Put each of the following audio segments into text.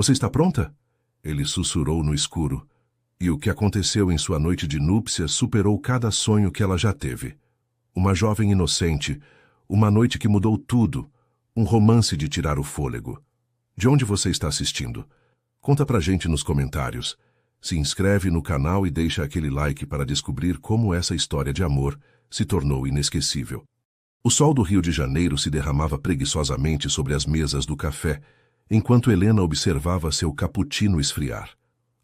Você está pronta? Ele sussurrou no escuro. E o que aconteceu em sua noite de núpcias superou cada sonho que ela já teve. Uma jovem inocente, uma noite que mudou tudo, um romance de tirar o fôlego. De onde você está assistindo? Conta pra gente nos comentários. Se inscreve no canal e deixa aquele like para descobrir como essa história de amor se tornou inesquecível. O sol do Rio de Janeiro se derramava preguiçosamente sobre as mesas do café, enquanto Helena observava seu cappuccino esfriar.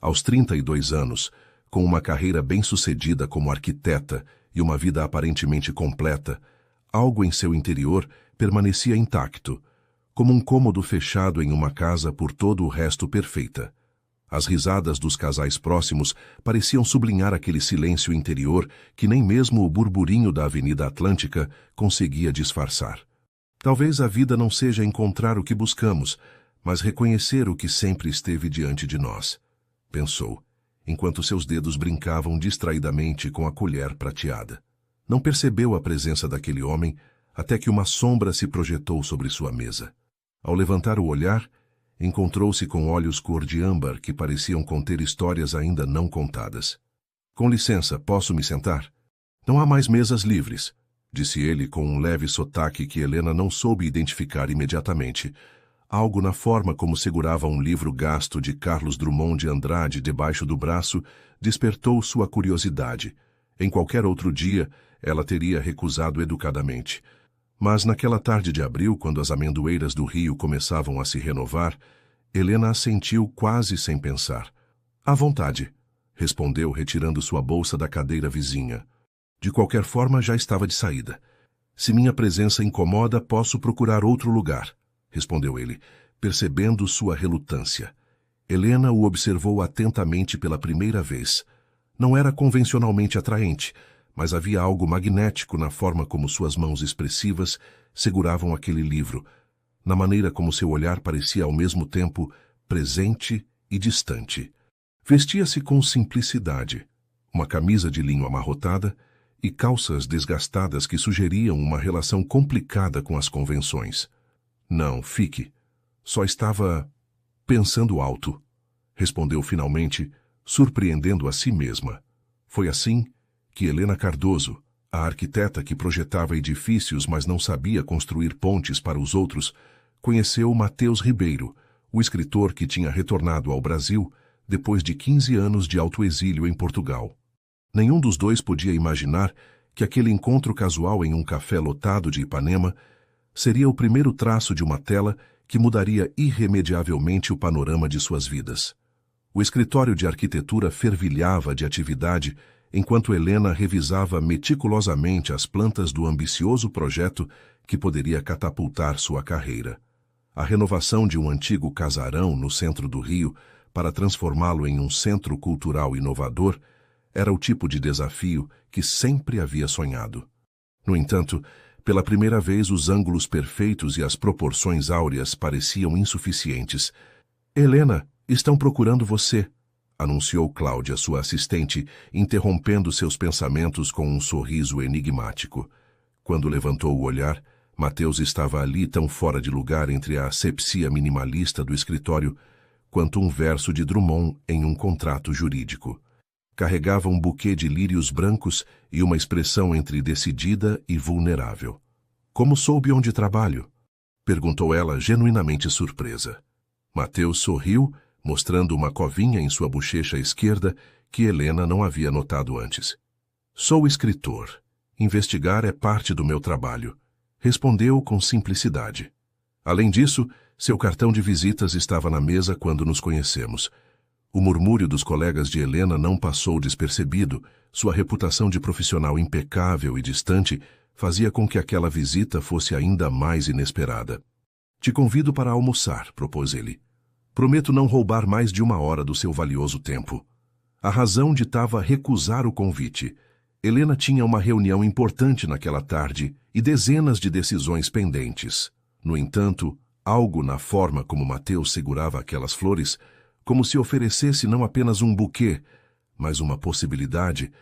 Aos 32 anos, com uma carreira bem-sucedida como arquiteta e uma vida aparentemente completa, algo em seu interior permanecia intacto, como um cômodo fechado em uma casa por todo o resto perfeita. As risadas dos casais próximos pareciam sublinhar aquele silêncio interior que nem mesmo o burburinho da Avenida Atlântica conseguia disfarçar. Talvez a vida não seja encontrar o que buscamos, mas reconhecer o que sempre esteve diante de nós, pensou, enquanto seus dedos brincavam distraidamente com a colher prateada. Não percebeu a presença daquele homem até que uma sombra se projetou sobre sua mesa. Ao levantar o olhar, encontrou-se com olhos cor de âmbar que pareciam conter histórias ainda não contadas. Com licença, posso me sentar? Não há mais mesas livres, disse ele com um leve sotaque que Helena não soube identificar imediatamente. Algo na forma como segurava um livro gasto de Carlos Drummond de Andrade debaixo do braço despertou sua curiosidade. Em qualquer outro dia, ela teria recusado educadamente. Mas naquela tarde de abril, quando as amendoeiras do rio começavam a se renovar, Helena assentiu quase sem pensar. À vontade, respondeu, retirando sua bolsa da cadeira vizinha. De qualquer forma, já estava de saída. Se minha presença incomoda, posso procurar outro lugar, respondeu ele, percebendo sua relutância. Helena o observou atentamente pela primeira vez. Não era convencionalmente atraente, mas havia algo magnético na forma como suas mãos expressivas seguravam aquele livro, na maneira como seu olhar parecia ao mesmo tempo presente e distante. Vestia-se com simplicidade, uma camisa de linho amarrotada e calças desgastadas que sugeriam uma relação complicada com as convenções. Não, fique. Só estava pensando alto, respondeu finalmente, surpreendendo a si mesma. Foi assim que Helena Cardoso, a arquiteta que projetava edifícios mas não sabia construir pontes para os outros, conheceu Matheus Ribeiro, o escritor que tinha retornado ao Brasil depois de 15 anos de autoexílio em Portugal. Nenhum dos dois podia imaginar que aquele encontro casual em um café lotado de Ipanema seria o primeiro traço de uma tela que mudaria irremediavelmente o panorama de suas vidas. O escritório de arquitetura fervilhava de atividade enquanto Helena revisava meticulosamente as plantas do ambicioso projeto que poderia catapultar sua carreira. A renovação de um antigo casarão no centro do Rio para transformá-lo em um centro cultural inovador era o tipo de desafio que sempre havia sonhado. No entanto, pela primeira vez os ângulos perfeitos e as proporções áureas pareciam insuficientes. Helena, estão procurando você, anunciou Cláudia, sua assistente, interrompendo seus pensamentos com um sorriso enigmático. Quando levantou o olhar, Matheus estava ali tão fora de lugar entre a asepsia minimalista do escritório quanto um verso de Drummond em um contrato jurídico. Carregava um buquê de lírios brancos e uma expressão entre decidida e vulnerável. Como soube onde trabalho? Perguntou ela, genuinamente surpresa. Matheus sorriu, mostrando uma covinha em sua bochecha esquerda que Helena não havia notado antes. Sou escritor. Investigar é parte do meu trabalho, respondeu com simplicidade. Além disso, seu cartão de visitas estava na mesa quando nos conhecemos. O murmúrio dos colegas de Helena não passou despercebido. Sua reputação de profissional impecável e distante fazia com que aquela visita fosse ainda mais inesperada. Te convido para almoçar, propôs ele. Prometo não roubar mais de 1 hora do seu valioso tempo. A razão ditava recusar o convite. Helena tinha uma reunião importante naquela tarde e dezenas de decisões pendentes. No entanto, algo na forma como Matheus segurava aquelas flores, como se oferecesse não apenas um buquê, mas uma possibilidade,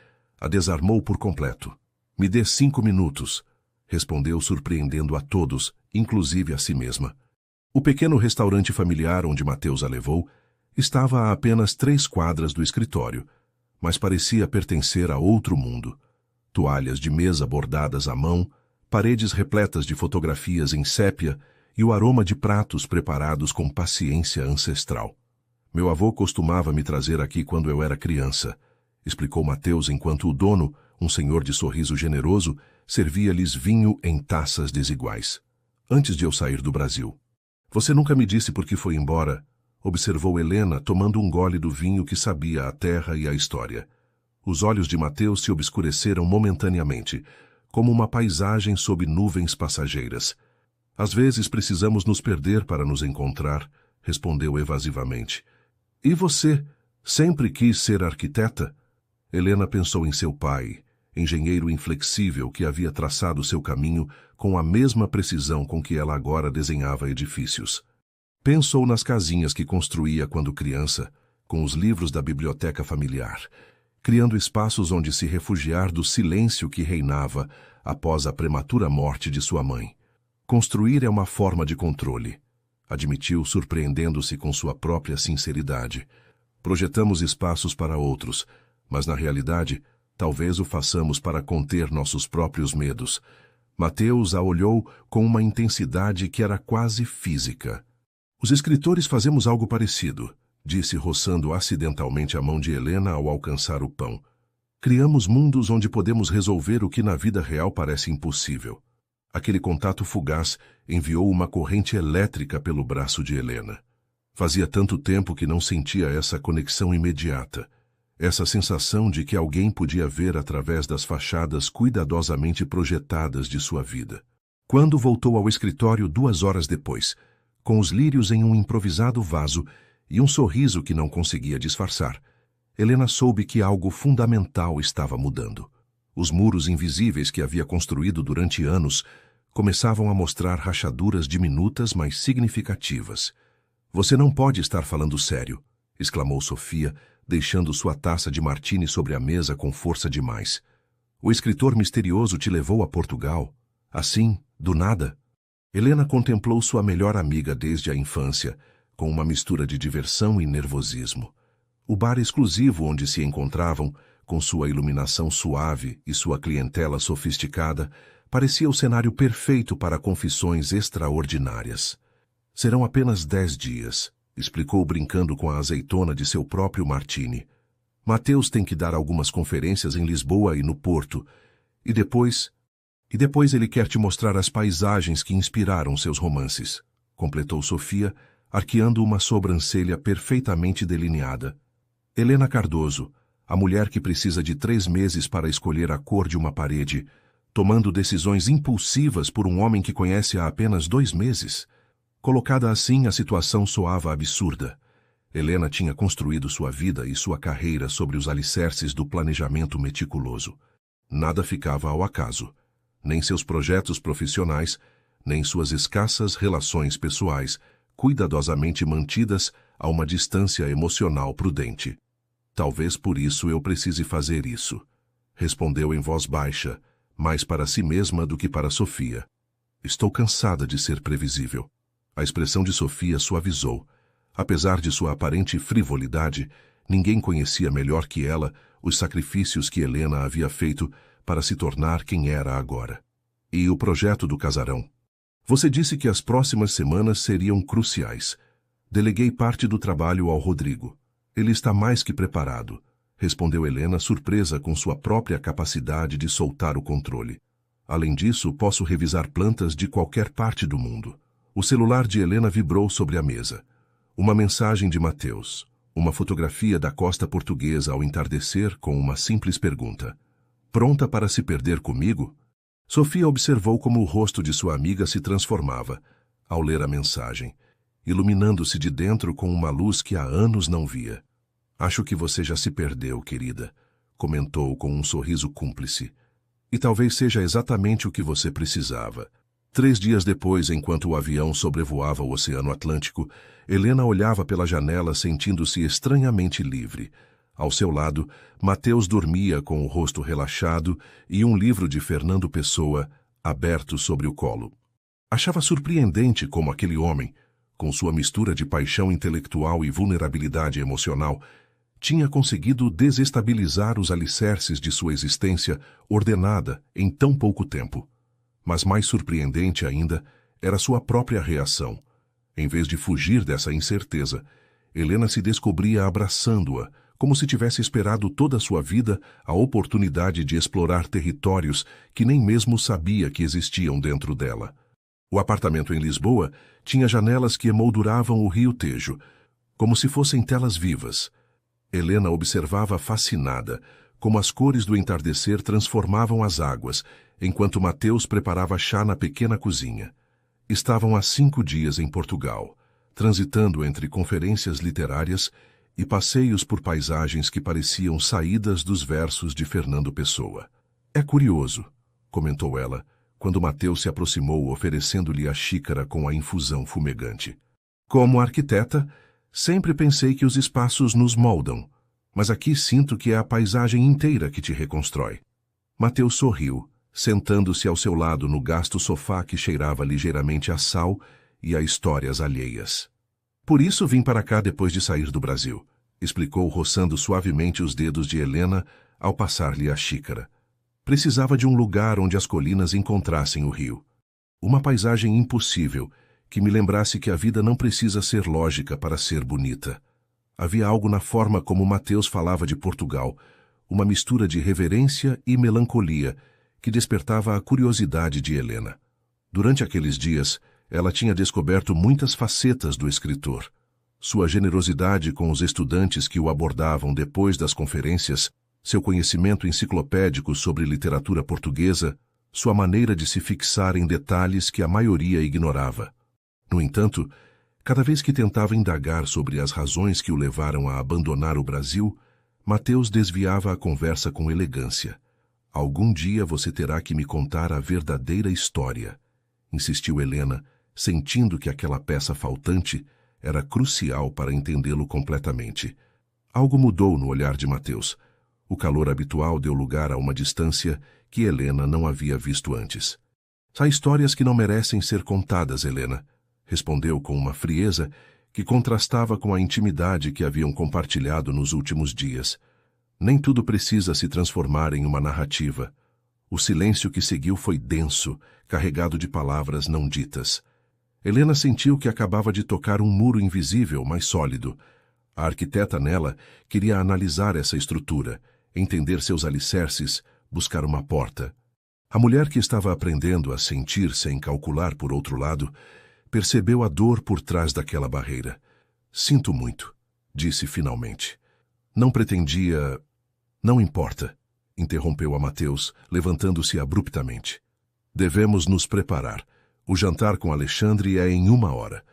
a desarmou por completo. Me dê 5 minutos, respondeu surpreendendo a todos, inclusive a si mesma. O pequeno restaurante familiar onde Mateus a levou estava a apenas 3 quadras do escritório, mas parecia pertencer a outro mundo. Toalhas de mesa bordadas à mão, paredes repletas de fotografias em sépia e o aroma de pratos preparados com paciência ancestral. Meu avô costumava me trazer aqui quando eu era criança, explicou Mateus enquanto o dono, um senhor de sorriso generoso, servia-lhes vinho em taças desiguais. Antes de eu sair do Brasil. Você nunca me disse por que foi embora, observou Helena tomando um gole do vinho que sabia a terra e a história. Os olhos de Mateus se obscureceram momentaneamente, como uma paisagem sob nuvens passageiras. Às vezes precisamos nos perder para nos encontrar, respondeu evasivamente. E você, sempre quis ser arquiteta? Helena pensou em seu pai, engenheiro inflexível que havia traçado seu caminho com a mesma precisão com que ela agora desenhava edifícios. Pensou nas casinhas que construía quando criança, com os livros da biblioteca familiar, criando espaços onde se refugiar do silêncio que reinava após a prematura morte de sua mãe. Construir é uma forma de controle, admitiu, surpreendendo-se com sua própria sinceridade. Projetamos espaços para outros, mas na realidade, talvez o façamos para conter nossos próprios medos. Mateus a olhou com uma intensidade que era quase física. Os escritores fazemos algo parecido, disse roçando acidentalmente a mão de Helena ao alcançar o pão. Criamos mundos onde podemos resolver o que na vida real parece impossível. Aquele contato fugaz enviou uma corrente elétrica pelo braço de Helena. Fazia tanto tempo que não sentia essa conexão imediata, essa sensação de que alguém podia ver através das fachadas cuidadosamente projetadas de sua vida. Quando voltou ao escritório 2 horas depois, com os lírios em um improvisado vaso e um sorriso que não conseguia disfarçar, Helena soube que algo fundamental estava mudando. Os muros invisíveis que havia construído durante anos começavam a mostrar rachaduras diminutas, mas significativas. Você não pode estar falando sério, exclamou Sofia, deixando sua taça de martini sobre a mesa com força demais. O escritor misterioso te levou a Portugal? Assim, do nada? Helena contemplou sua melhor amiga desde a infância, com uma mistura de diversão e nervosismo. O bar exclusivo onde se encontravam, com sua iluminação suave e sua clientela sofisticada, parecia o cenário perfeito para confissões extraordinárias. Serão apenas 10 dias, explicou brincando com a azeitona de seu próprio martini. Mateus tem que dar algumas conferências em Lisboa e no Porto, e depois ele quer te mostrar as paisagens que inspiraram seus romances, completou Sofia, arqueando uma sobrancelha perfeitamente delineada. Helena Cardoso, a mulher que precisa de 3 meses para escolher a cor de uma parede, tomando decisões impulsivas por um homem que conhece há apenas 2 meses. Colocada assim, a situação soava absurda. Helena tinha construído sua vida e sua carreira sobre os alicerces do planejamento meticuloso. Nada ficava ao acaso, nem seus projetos profissionais, nem suas escassas relações pessoais, cuidadosamente mantidas a uma distância emocional prudente. Talvez por isso eu precise fazer isso, respondeu em voz baixa, mais para si mesma do que para Sofia. Estou cansada de ser previsível. A expressão de Sofia suavizou. Apesar de sua aparente frivolidade, ninguém conhecia melhor que ela os sacrifícios que Helena havia feito para se tornar quem era agora. E o projeto do casarão? Você disse que as próximas semanas seriam cruciais. Deleguei parte do trabalho ao Rodrigo. Ele está mais que preparado, respondeu Helena, surpresa com sua própria capacidade de soltar o controle. Além disso, posso revisar plantas de qualquer parte do mundo. O celular de Helena vibrou sobre a mesa. Uma mensagem de Mateus. Uma fotografia da costa portuguesa ao entardecer com uma simples pergunta. Pronta para se perder comigo? Sofia observou como o rosto de sua amiga se transformava, ao ler a mensagem, iluminando-se de dentro com uma luz que há anos não via. Acho que você já se perdeu, querida, comentou com um sorriso cúmplice. E talvez seja exatamente o que você precisava. 3 dias depois, enquanto o avião sobrevoava o Oceano Atlântico, Helena olhava pela janela sentindo-se estranhamente livre. Ao seu lado, Mateus dormia com o rosto relaxado e um livro de Fernando Pessoa aberto sobre o colo. Achava surpreendente como aquele homem, com sua mistura de paixão intelectual e vulnerabilidade emocional, tinha conseguido desestabilizar os alicerces de sua existência ordenada em tão pouco tempo. Mas mais surpreendente ainda era sua própria reação. Em vez de fugir dessa incerteza, Helena se descobria abraçando-a, como se tivesse esperado toda a sua vida a oportunidade de explorar territórios que nem mesmo sabia que existiam dentro dela. O apartamento em Lisboa tinha janelas que emolduravam o rio Tejo, como se fossem telas vivas. Helena observava fascinada como as cores do entardecer transformavam as águas, enquanto Mateus preparava chá na pequena cozinha. Estavam há 5 dias em Portugal, transitando entre conferências literárias e passeios por paisagens que pareciam saídas dos versos de Fernando Pessoa. É curioso, comentou ela, quando Mateus se aproximou oferecendo-lhe a xícara com a infusão fumegante. Como arquiteta, sempre pensei que os espaços nos moldam, mas aqui sinto que é a paisagem inteira que te reconstrói. Mateus sorriu, sentando-se ao seu lado no gasto sofá que cheirava ligeiramente a sal e a histórias alheias. Por isso vim para cá depois de sair do Brasil, explicou roçando suavemente os dedos de Helena ao passar-lhe a xícara. Precisava de um lugar onde as colinas encontrassem o rio. Uma paisagem impossível, que me lembrasse que a vida não precisa ser lógica para ser bonita. Havia algo na forma como Mateus falava de Portugal, uma mistura de reverência e melancolia, que despertava a curiosidade de Helena. Durante aqueles dias, ela tinha descoberto muitas facetas do escritor. Sua generosidade com os estudantes que o abordavam depois das conferências, seu conhecimento enciclopédico sobre literatura portuguesa, sua maneira de se fixar em detalhes que a maioria ignorava. No entanto, cada vez que tentava indagar sobre as razões que o levaram a abandonar o Brasil, Mateus desviava a conversa com elegância. Algum dia você terá que me contar a verdadeira história, insistiu Helena, sentindo que aquela peça faltante era crucial para entendê-lo completamente. Algo mudou no olhar de Mateus. O calor habitual deu lugar a uma distância que Helena não havia visto antes. Há histórias que não merecem ser contadas, Helena, respondeu com uma frieza que contrastava com a intimidade que haviam compartilhado nos últimos dias. Nem tudo precisa se transformar em uma narrativa. O silêncio que seguiu foi denso, carregado de palavras não ditas. Helena sentiu que acabava de tocar um muro invisível, mas sólido. A arquiteta nela queria analisar essa estrutura, entender seus alicerces, buscar uma porta. A mulher que estava aprendendo a sentir sem calcular por outro lado, percebeu a dor por trás daquela barreira. Sinto muito, disse finalmente. Não pretendia... Não importa, interrompeu a Mateus, levantando-se abruptamente. Devemos nos preparar. O jantar com Alexandre é em 1 hora.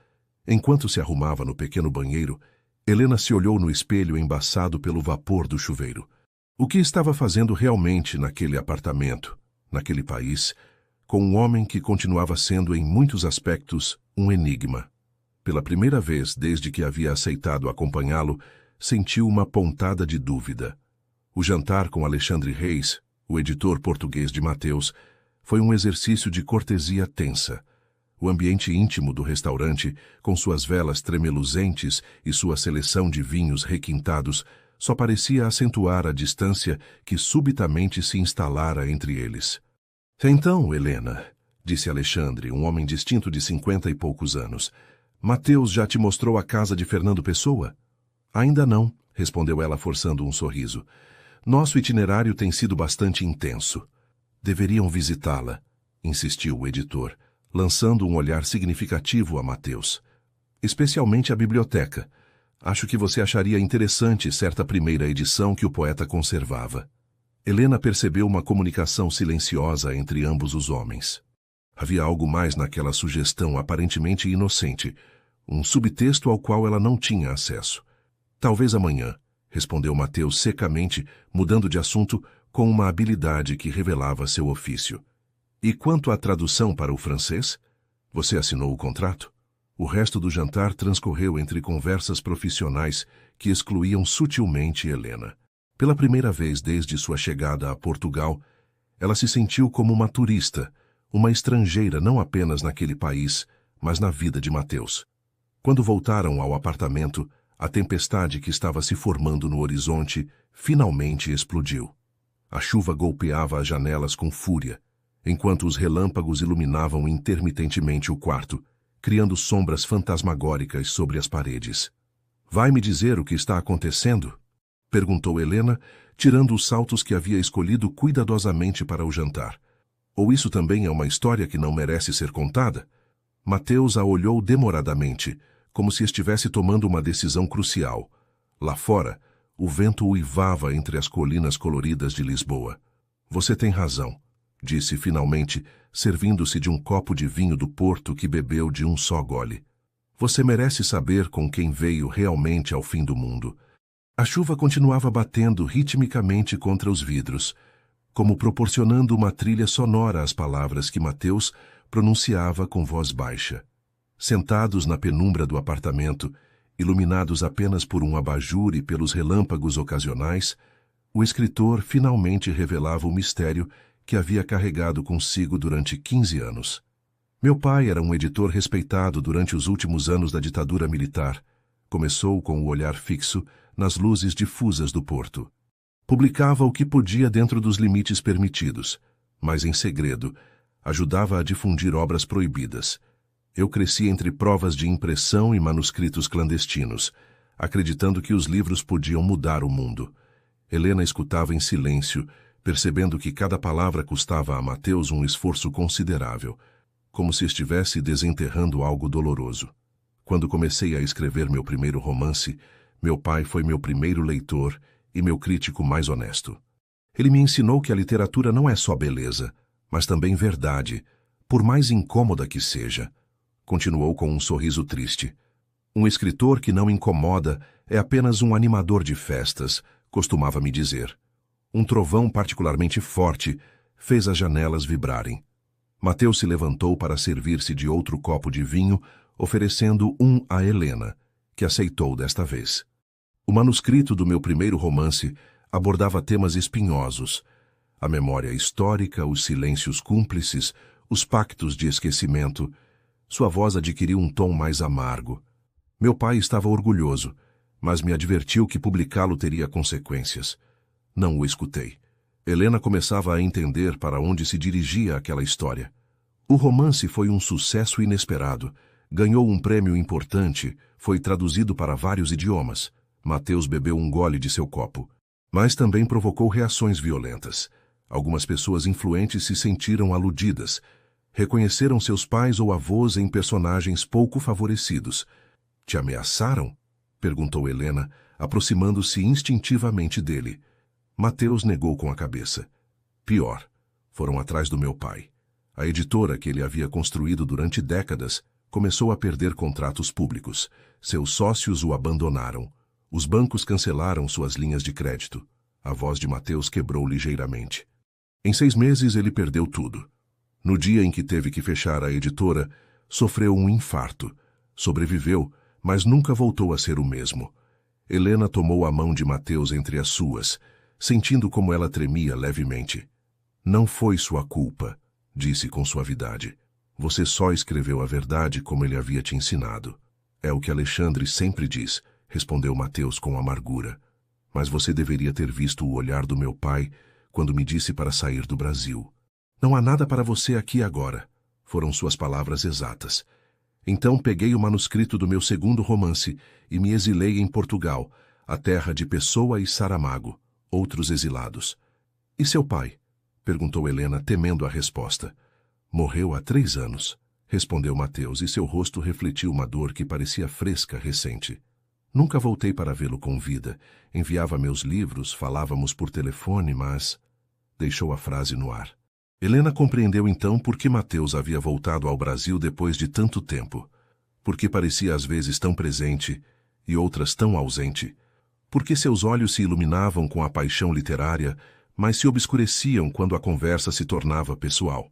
Enquanto se arrumava no pequeno banheiro, Helena se olhou no espelho embaçado pelo vapor do chuveiro. O que estava fazendo realmente naquele apartamento, naquele país, com um homem que continuava sendo em muitos aspectos um enigma? Pela primeira vez desde que havia aceitado acompanhá-lo, sentiu uma pontada de dúvida. O jantar com Alexandre Reis, o editor português de Mateus, foi um exercício de cortesia tensa. O ambiente íntimo do restaurante, com suas velas tremeluzentes e sua seleção de vinhos requintados, só parecia acentuar a distância que subitamente se instalara entre eles. Então, Helena, disse Alexandre, um homem distinto de 50 e poucos anos, Mateus já te mostrou a casa de Fernando Pessoa? Ainda não, respondeu ela forçando um sorriso. Nosso itinerário tem sido bastante intenso. Deveriam visitá-la, insistiu o editor, lançando um olhar significativo a Mateus. Especialmente a biblioteca. Acho que você acharia interessante certa primeira edição que o poeta conservava. Helena percebeu uma comunicação silenciosa entre ambos os homens. Havia algo mais naquela sugestão aparentemente inocente, um subtexto ao qual ela não tinha acesso. Talvez amanhã, respondeu Mateus secamente, mudando de assunto com uma habilidade que revelava seu ofício. E quanto à tradução para o francês? Você assinou o contrato? O resto do jantar transcorreu entre conversas profissionais que excluíam sutilmente Helena. Pela primeira vez desde sua chegada a Portugal, ela se sentiu como uma turista, uma estrangeira não apenas naquele país, mas na vida de Mateus. Quando voltaram ao apartamento, a tempestade que estava se formando no horizonte finalmente explodiu. A chuva golpeava as janelas com fúria, enquanto os relâmpagos iluminavam intermitentemente o quarto, criando sombras fantasmagóricas sobre as paredes. "Vai me dizer o que está acontecendo?" perguntou Helena, tirando os saltos que havia escolhido cuidadosamente para o jantar. "Ou isso também é uma história que não merece ser contada?" Mateus a olhou demoradamente, como se estivesse tomando uma decisão crucial. Lá fora, o vento uivava entre as colinas coloridas de Lisboa. "Você tem razão", disse finalmente, servindo-se de um copo de vinho do Porto que bebeu de um só gole. "Você merece saber com quem veio realmente ao fim do mundo." A chuva continuava batendo ritmicamente contra os vidros, como proporcionando uma trilha sonora às palavras que Mateus pronunciava com voz baixa. Sentados na penumbra do apartamento, iluminados apenas por um abajur e pelos relâmpagos ocasionais, o escritor finalmente revelava o mistério que havia carregado consigo durante 15 anos. Meu pai era um editor respeitado durante os últimos anos da ditadura militar. Começou com o olhar fixo nas luzes difusas do Porto. Publicava o que podia dentro dos limites permitidos, mas em segredo, ajudava a difundir obras proibidas. Eu cresci entre provas de impressão e manuscritos clandestinos, acreditando que os livros podiam mudar o mundo. Helena escutava em silêncio, percebendo que cada palavra custava a Mateus um esforço considerável, como se estivesse desenterrando algo doloroso. Quando comecei a escrever meu primeiro romance, meu pai foi meu primeiro leitor e meu crítico mais honesto. Ele me ensinou que a literatura não é só beleza, mas também verdade, por mais incômoda que seja. Continuou com um sorriso triste. "Um escritor que não incomoda é apenas um animador de festas", costumava me dizer. Um trovão particularmente forte fez as janelas vibrarem. Mateus se levantou para servir-se de outro copo de vinho, oferecendo um a Helena, que aceitou desta vez. O manuscrito do meu primeiro romance abordava temas espinhosos: a memória histórica, os silêncios cúmplices, os pactos de esquecimento. Sua voz adquiriu um tom mais amargo. Meu pai estava orgulhoso, mas me advertiu que publicá-lo teria consequências. Não o escutei. Helena começava a entender para onde se dirigia aquela história. O romance foi um sucesso inesperado. Ganhou um prêmio importante, foi traduzido para vários idiomas. Mateus bebeu um gole de seu copo. Mas também provocou reações violentas. Algumas pessoas influentes se sentiram aludidas. Reconheceram seus pais ou avós em personagens pouco favorecidos. "Te ameaçaram?" perguntou Helena, aproximando-se instintivamente dele. Mateus negou com a cabeça. "Pior, foram atrás do meu pai. A editora que ele havia construído durante décadas começou a perder contratos públicos. Seus sócios o abandonaram. Os bancos cancelaram suas linhas de crédito." A voz de Mateus quebrou ligeiramente. "Em 6 meses ele perdeu tudo. No dia em que teve que fechar a editora, sofreu um infarto. Sobreviveu, mas nunca voltou a ser o mesmo." Helena tomou a mão de Mateus entre as suas, sentindo como ela tremia levemente. "Não foi sua culpa", disse com suavidade. "Você só escreveu a verdade como ele havia te ensinado." "É o que Alexandre sempre diz", respondeu Mateus com amargura. "Mas você deveria ter visto o olhar do meu pai quando me disse para sair do Brasil." "Não há nada para você aqui agora", foram suas palavras exatas. Então peguei o manuscrito do meu segundo romance e me exilei em Portugal, a terra de Pessoa e Saramago, outros exilados. "E seu pai?" perguntou Helena, temendo a resposta. "Morreu há 3 anos", respondeu Mateus, e seu rosto refletiu uma dor que parecia fresca, recente. "Nunca voltei para vê-lo com vida. Enviava meus livros, falávamos por telefone, mas..." Deixou a frase no ar. Helena compreendeu então por que Mateus havia voltado ao Brasil depois de tanto tempo. Por que parecia às vezes tão presente e outras tão ausente. Por que seus olhos se iluminavam com a paixão literária, mas se obscureciam quando a conversa se tornava pessoal.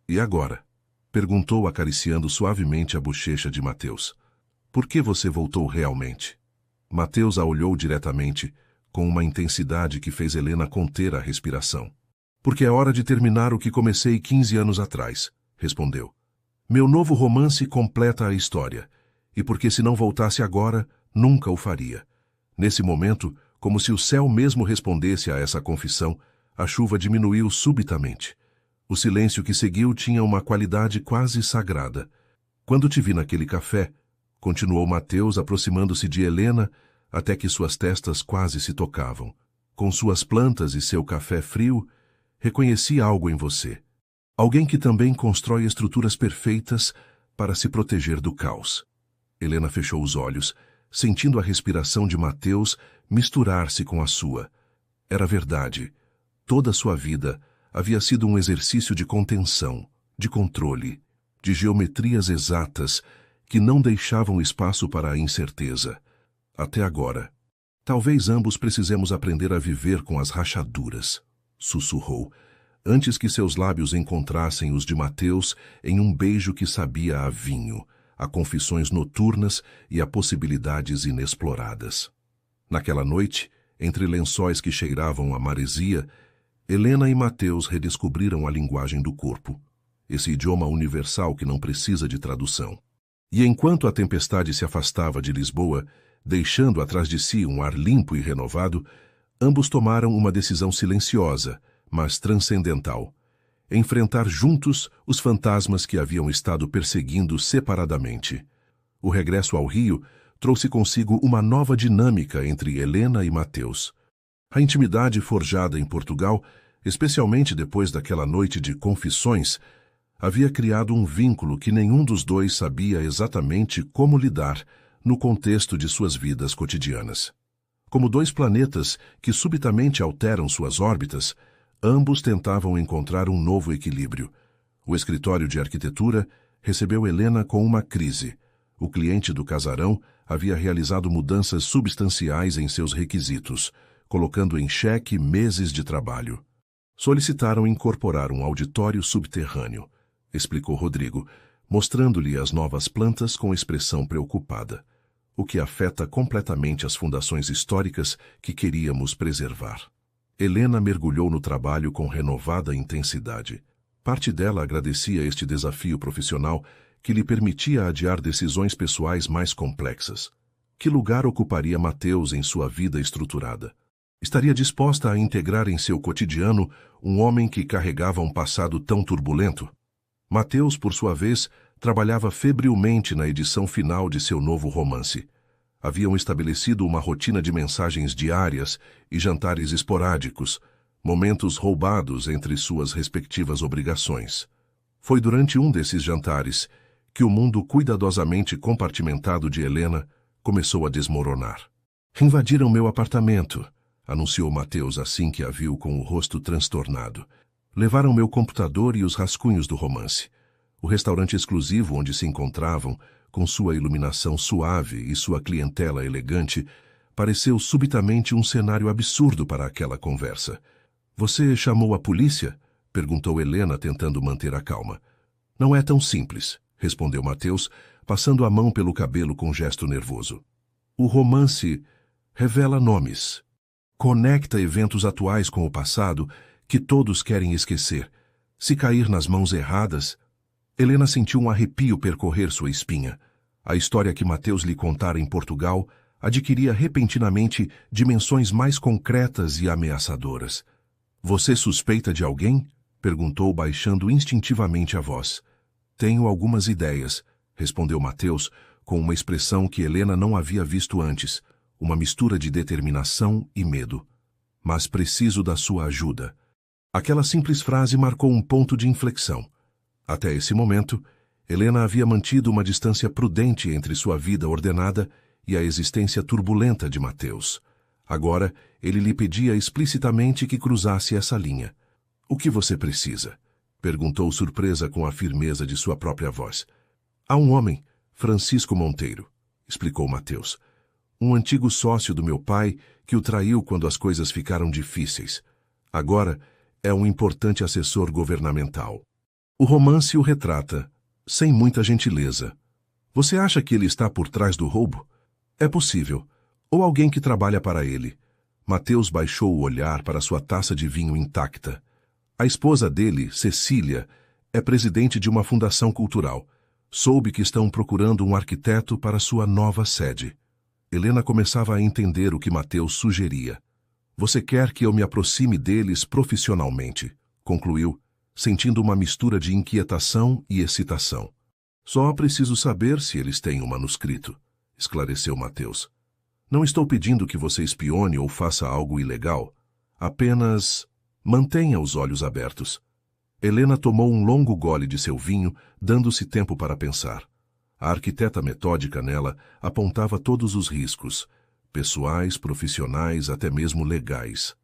"E agora?" perguntou, acariciando suavemente a bochecha de Mateus. "Por que você voltou realmente?" Mateus a olhou diretamente, com uma intensidade que fez Helena conter a respiração. "Porque é hora de terminar o que comecei 15 anos atrás", respondeu. "Meu novo romance completa a história, e porque se não voltasse agora, nunca o faria. Nesse momento, como se o céu mesmo respondesse a essa confissão, a chuva diminuiu subitamente. O silêncio que seguiu tinha uma qualidade quase sagrada. Quando te vi naquele café, continuou Mateus aproximando-se de Helena até que suas testas quase se tocavam. Com suas plantas e seu café frio, reconheci algo em você. Alguém que também constrói estruturas perfeitas para se proteger do caos. Helena fechou os olhos, sentindo a respiração de Mateus misturar-se com a sua. Era verdade. Toda sua vida havia sido um exercício de contenção, de controle, de geometrias exatas que não deixavam espaço para a incerteza. Até agora. Talvez ambos precisemos aprender a viver com as rachaduras, sussurrou, antes que seus lábios encontrassem os de Mateus em um beijo que sabia a vinho, a confissões noturnas e a possibilidades inexploradas. Naquela noite, entre lençóis que cheiravam a maresia, Helena e Mateus redescobriram a linguagem do corpo, esse idioma universal que não precisa de tradução. E enquanto a tempestade se afastava de Lisboa, deixando atrás de si um ar limpo e renovado, ambos tomaram uma decisão silenciosa, mas transcendental: enfrentar juntos os fantasmas que haviam estado perseguindo separadamente. O regresso ao Rio trouxe consigo uma nova dinâmica entre Helena e Mateus. A intimidade forjada em Portugal, especialmente depois daquela noite de confissões, havia criado um vínculo que nenhum dos dois sabia exatamente como lidar no contexto de suas vidas cotidianas. Como dois planetas que subitamente alteram suas órbitas, ambos tentavam encontrar um novo equilíbrio. O escritório de arquitetura recebeu Helena com uma crise. O cliente do casarão havia realizado mudanças substanciais em seus requisitos, colocando em xeque meses de trabalho. Solicitaram incorporar um auditório subterrâneo, explicou Rodrigo, mostrando-lhe as novas plantas com expressão preocupada, o que afeta completamente as fundações históricas que queríamos preservar. Helena mergulhou no trabalho com renovada intensidade. Parte dela agradecia este desafio profissional que lhe permitia adiar decisões pessoais mais complexas. Que lugar ocuparia Mateus em sua vida estruturada? Estaria disposta a integrar em seu cotidiano um homem que carregava um passado tão turbulento? Mateus, por sua vez, trabalhava febrilmente na edição final de seu novo romance. Haviam estabelecido uma rotina de mensagens diárias e jantares esporádicos, momentos roubados entre suas respectivas obrigações. Foi durante um desses jantares que o mundo cuidadosamente compartimentado de Helena começou a desmoronar. "Invadiram meu apartamento", anunciou Mateus assim que a viu com o rosto transtornado. "Levaram meu computador e os rascunhos do romance. O restaurante exclusivo onde se encontravam, com sua iluminação suave e sua clientela elegante, pareceu subitamente um cenário absurdo para aquela conversa. "Você chamou a polícia?" perguntou Helena, tentando manter a calma. "Não é tão simples", respondeu Mateus, passando a mão pelo cabelo com gesto nervoso. "O romance revela nomes. Conecta eventos atuais com o passado que todos querem esquecer. Se cair nas mãos erradas..." Helena sentiu um arrepio percorrer sua espinha. A história que Mateus lhe contara em Portugal adquiria repentinamente dimensões mais concretas e ameaçadoras. "Você suspeita de alguém?" perguntou, baixando instintivamente a voz. "Tenho algumas ideias", respondeu Mateus, com uma expressão que Helena não havia visto antes, uma mistura de determinação e medo. "Mas preciso da sua ajuda." Aquela simples frase marcou um ponto de inflexão. Até esse momento, Helena havia mantido uma distância prudente entre sua vida ordenada e a existência turbulenta de Mateus. Agora, ele lhe pedia explicitamente que cruzasse essa linha. "O que você precisa?" perguntou surpresa com a firmeza de sua própria voz. "Há um homem, Francisco Monteiro", explicou Mateus. "Um antigo sócio do meu pai que o traiu quando as coisas ficaram difíceis. Agora é um importante assessor governamental. O romance o retrata, sem muita gentileza. Você acha que ele está por trás do roubo? É possível. Ou alguém que trabalha para ele." Mateus baixou o olhar para sua taça de vinho intacta. A esposa dele, Cecília, é presidente de uma fundação cultural. Soube que estão procurando um arquiteto para sua nova sede. Helena começava a entender o que Mateus sugeria. Você quer que eu me aproxime deles profissionalmente, concluiu, sentindo uma mistura de inquietação e excitação. Só preciso saber se eles têm um manuscrito, esclareceu Mateus. Não estou pedindo que você espione ou faça algo ilegal. Apenas mantenha os olhos abertos. Helena tomou um longo gole de seu vinho, dando-se tempo para pensar. A arquiteta metódica nela apontava todos os riscos, pessoais, profissionais, até mesmo legais.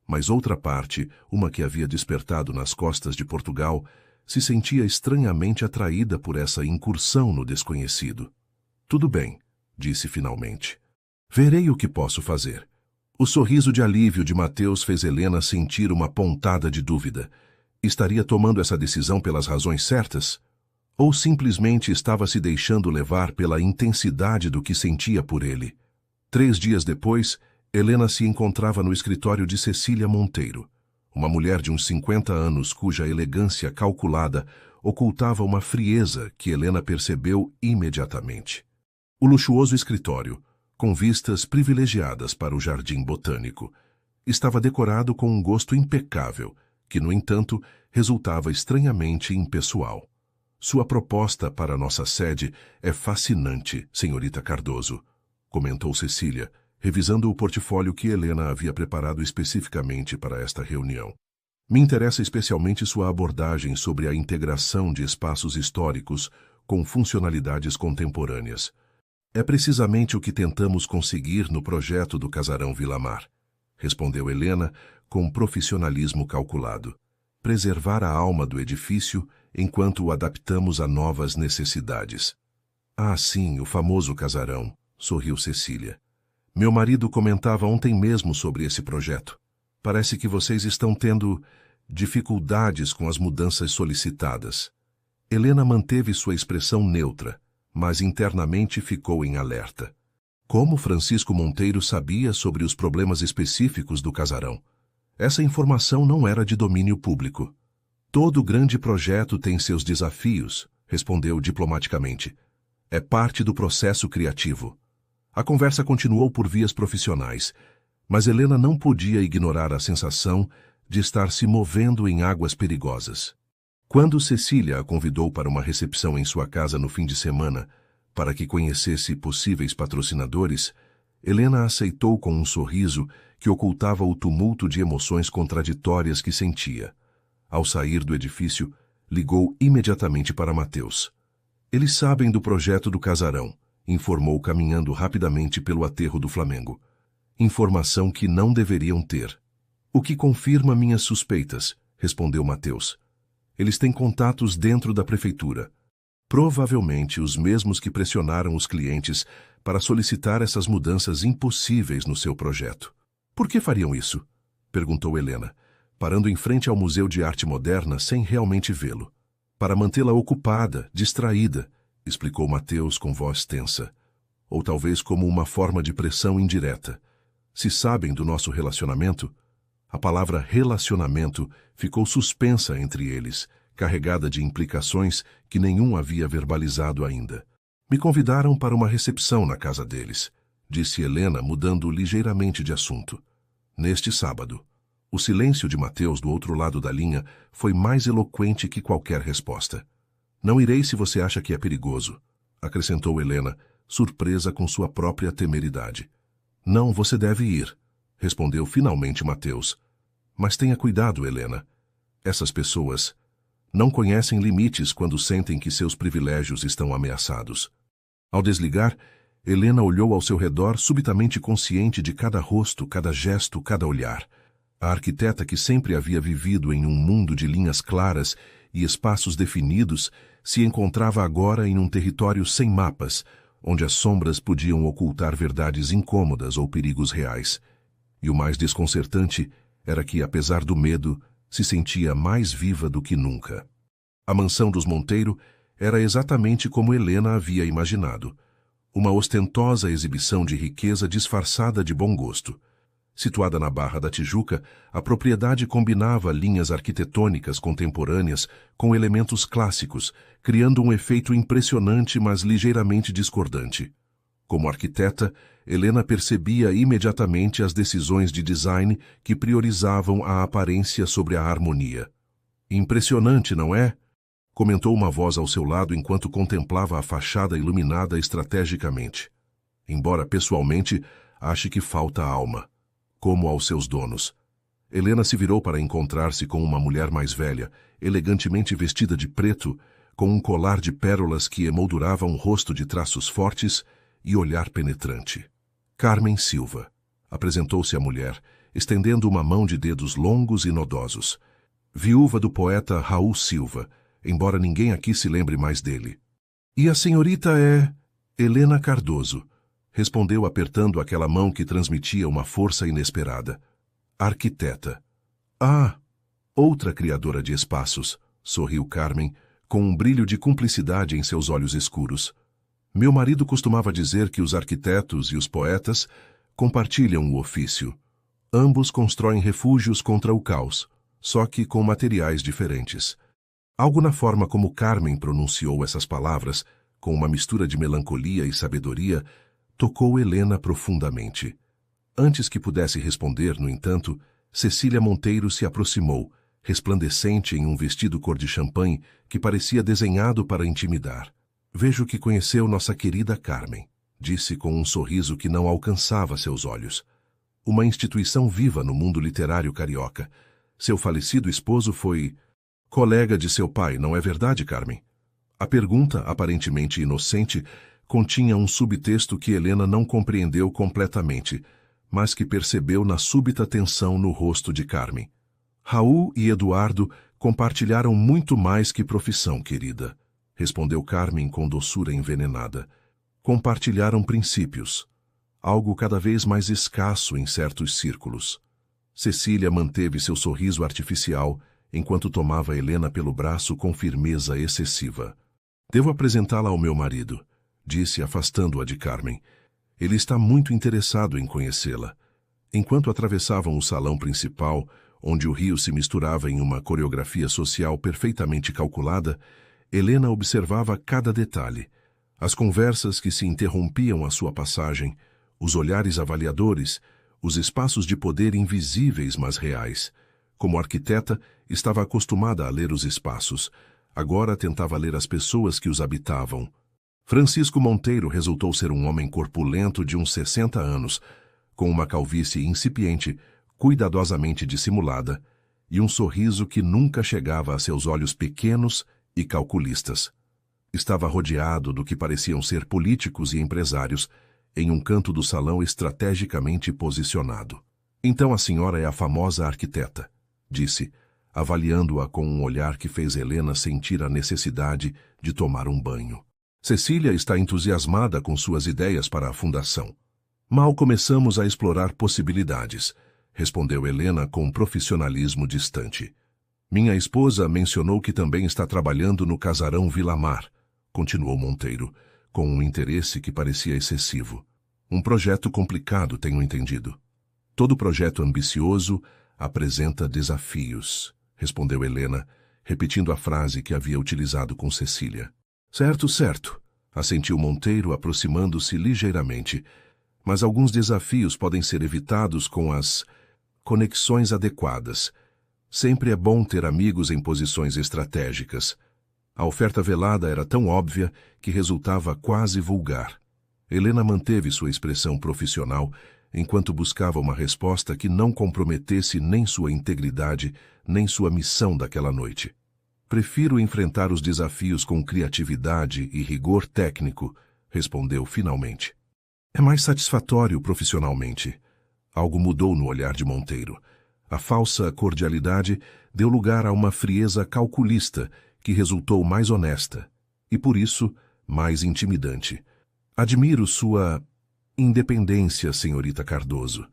Mas outra parte, uma que havia despertado nas costas de Portugal, se sentia estranhamente atraída por essa incursão no desconhecido. Tudo bem, disse finalmente. Verei o que posso fazer. O sorriso de alívio de Mateus fez Helena sentir uma pontada de dúvida. Estaria tomando essa decisão pelas razões certas? Ou simplesmente estava se deixando levar pela intensidade do que sentia por ele? 3 dias depois, Helena se encontrava no escritório de Cecília Monteiro, uma mulher de uns 50 anos cuja elegância calculada ocultava uma frieza que Helena percebeu imediatamente. O luxuoso escritório, com vistas privilegiadas para o jardim botânico, estava decorado com um gosto impecável, que, no entanto, resultava estranhamente impessoal. Sua proposta para nossa sede é fascinante, senhorita Cardoso, comentou Cecília, revisando o portfólio que Helena havia preparado especificamente para esta reunião. Me interessa especialmente sua abordagem sobre a integração de espaços históricos com funcionalidades contemporâneas. É precisamente o que tentamos conseguir no projeto do Casarão Vilamar, respondeu Helena com profissionalismo calculado. Preservar a alma do edifício enquanto o adaptamos a novas necessidades. Ah, sim, o famoso casarão, sorriu Cecília. Meu marido comentava ontem mesmo sobre esse projeto. Parece que vocês estão tendo dificuldades com as mudanças solicitadas. Helena manteve sua expressão neutra, mas internamente ficou em alerta. Como Francisco Monteiro sabia sobre os problemas específicos do casarão? Essa informação não era de domínio público. Todo grande projeto tem seus desafios, respondeu diplomaticamente. É parte do processo criativo. A conversa continuou por vias profissionais, mas Helena não podia ignorar a sensação de estar se movendo em águas perigosas. Quando Cecília a convidou para uma recepção em sua casa no fim de semana, para que conhecesse possíveis patrocinadores, Helena aceitou com um sorriso que ocultava o tumulto de emoções contraditórias que sentia. Ao sair do edifício, ligou imediatamente para Mateus. Eles sabem do projeto do casarão, informou caminhando rapidamente pelo aterro do Flamengo. Informação que não deveriam ter. O que confirma minhas suspeitas, respondeu Mateus. Eles têm contatos dentro da prefeitura. Provavelmente os mesmos que pressionaram os clientes para solicitar essas mudanças impossíveis no seu projeto. Por que fariam isso? Perguntou Helena, parando em frente ao Museu de Arte Moderna sem realmente vê-lo. Para mantê-la ocupada, distraída, explicou Mateus com voz tensa. Ou talvez como uma forma de pressão indireta. Se sabem do nosso relacionamento, a palavra relacionamento ficou suspensa entre eles, carregada de implicações que nenhum havia verbalizado ainda. Me convidaram para uma recepção na casa deles, disse Helena, mudando ligeiramente de assunto. Neste sábado. O silêncio de Mateus do outro lado da linha foi mais eloquente que qualquer resposta. Não irei se você acha que é perigoso, acrescentou Helena, surpresa com sua própria temeridade. Não, você deve ir, respondeu finalmente Mateus. Mas tenha cuidado, Helena. Essas pessoas não conhecem limites quando sentem que seus privilégios estão ameaçados. Ao desligar, Helena olhou ao seu redor subitamente consciente de cada rosto, cada gesto, cada olhar. A arquiteta que sempre havia vivido em um mundo de linhas claras e espaços definidos se encontrava agora em um território sem mapas, onde as sombras podiam ocultar verdades incômodas ou perigos reais. E o mais desconcertante era que, apesar do medo, se sentia mais viva do que nunca. A mansão dos Monteiro era exatamente como Helena havia imaginado. Uma ostentosa exibição de riqueza disfarçada de bom gosto. Situada na Barra da Tijuca, a propriedade combinava linhas arquitetônicas contemporâneas com elementos clássicos, criando um efeito impressionante, mas ligeiramente discordante. Como arquiteta, Helena percebia imediatamente as decisões de design que priorizavam a aparência sobre a harmonia. Impressionante, não é? Comentou uma voz ao seu lado enquanto contemplava a fachada iluminada estrategicamente. Embora pessoalmente ache que falta alma, como aos seus donos. Helena se virou para encontrar-se com uma mulher mais velha, elegantemente vestida de preto, com um colar de pérolas que emoldurava um rosto de traços fortes e olhar penetrante. Carmen Silva. Apresentou-se a mulher, estendendo uma mão de dedos longos e nodosos. Viúva do poeta Raul Silva, embora ninguém aqui se lembre mais dele. E a senhorita é... Helena Cardoso, respondeu apertando aquela mão que transmitia uma força inesperada. Arquiteta. Ah, outra criadora de espaços, sorriu Carmen, com um brilho de cumplicidade em seus olhos escuros. Meu marido costumava dizer que os arquitetos e os poetas compartilham o ofício. Ambos constroem refúgios contra o caos, só que com materiais diferentes. Algo na forma como Carmen pronunciou essas palavras, com uma mistura de melancolia e sabedoria, tocou Helena profundamente. Antes que pudesse responder, no entanto, Cecília Monteiro se aproximou, resplandecente em um vestido cor de champanhe que parecia desenhado para intimidar. Vejo que conheceu nossa querida Carmen, disse com um sorriso que não alcançava seus olhos. Uma instituição viva no mundo literário carioca. Seu falecido esposo foi colega de seu pai, não é verdade, Carmen? A pergunta, aparentemente inocente, continha um subtexto que Helena não compreendeu completamente, mas que percebeu na súbita tensão no rosto de Carmen. Raul e Eduardo compartilharam muito mais que profissão, querida, respondeu Carmen com doçura envenenada. Compartilharam princípios, algo cada vez mais escasso em certos círculos. Cecília manteve seu sorriso artificial enquanto tomava Helena pelo braço com firmeza excessiva. Devo apresentá-la ao meu marido, disse afastando-a de Carmen. Ele está muito interessado em conhecê-la. Enquanto atravessavam o salão principal, onde o rio se misturava em uma coreografia social perfeitamente calculada, Helena observava cada detalhe. As conversas que se interrompiam à sua passagem, os olhares avaliadores, os espaços de poder invisíveis, mas reais. Como arquiteta, estava acostumada a ler os espaços. Agora tentava ler as pessoas que os habitavam. Francisco Monteiro resultou ser um homem corpulento de uns 60 anos, com uma calvície incipiente, cuidadosamente dissimulada, e um sorriso que nunca chegava a seus olhos pequenos e calculistas. Estava rodeado do que pareciam ser políticos e empresários, em um canto do salão estrategicamente posicionado. Então a senhora é a famosa arquiteta, disse, avaliando-a com um olhar que fez Helena sentir a necessidade de tomar um banho. Cecília está entusiasmada com suas ideias para a fundação. Mal começamos a explorar possibilidades, respondeu Helena com profissionalismo distante. Minha esposa mencionou que também está trabalhando no casarão Vilamar, continuou Monteiro, com um interesse que parecia excessivo. Um projeto complicado, tenho entendido. Todo projeto ambicioso apresenta desafios, respondeu Helena, repetindo a frase que havia utilizado com Cecília. Certo, certo, assentiu Monteiro, aproximando-se ligeiramente. Mas alguns desafios podem ser evitados com as conexões adequadas. Sempre é bom ter amigos em posições estratégicas. A oferta velada era tão óbvia que resultava quase vulgar. Helena manteve sua expressão profissional enquanto buscava uma resposta que não comprometesse nem sua integridade, nem sua missão daquela noite. Prefiro enfrentar os desafios com criatividade e rigor técnico, respondeu finalmente. É mais satisfatório profissionalmente. Algo mudou no olhar de Monteiro. A falsa cordialidade deu lugar a uma frieza calculista que resultou mais honesta e, por isso, mais intimidante. Admiro sua independência, senhorita Cardoso,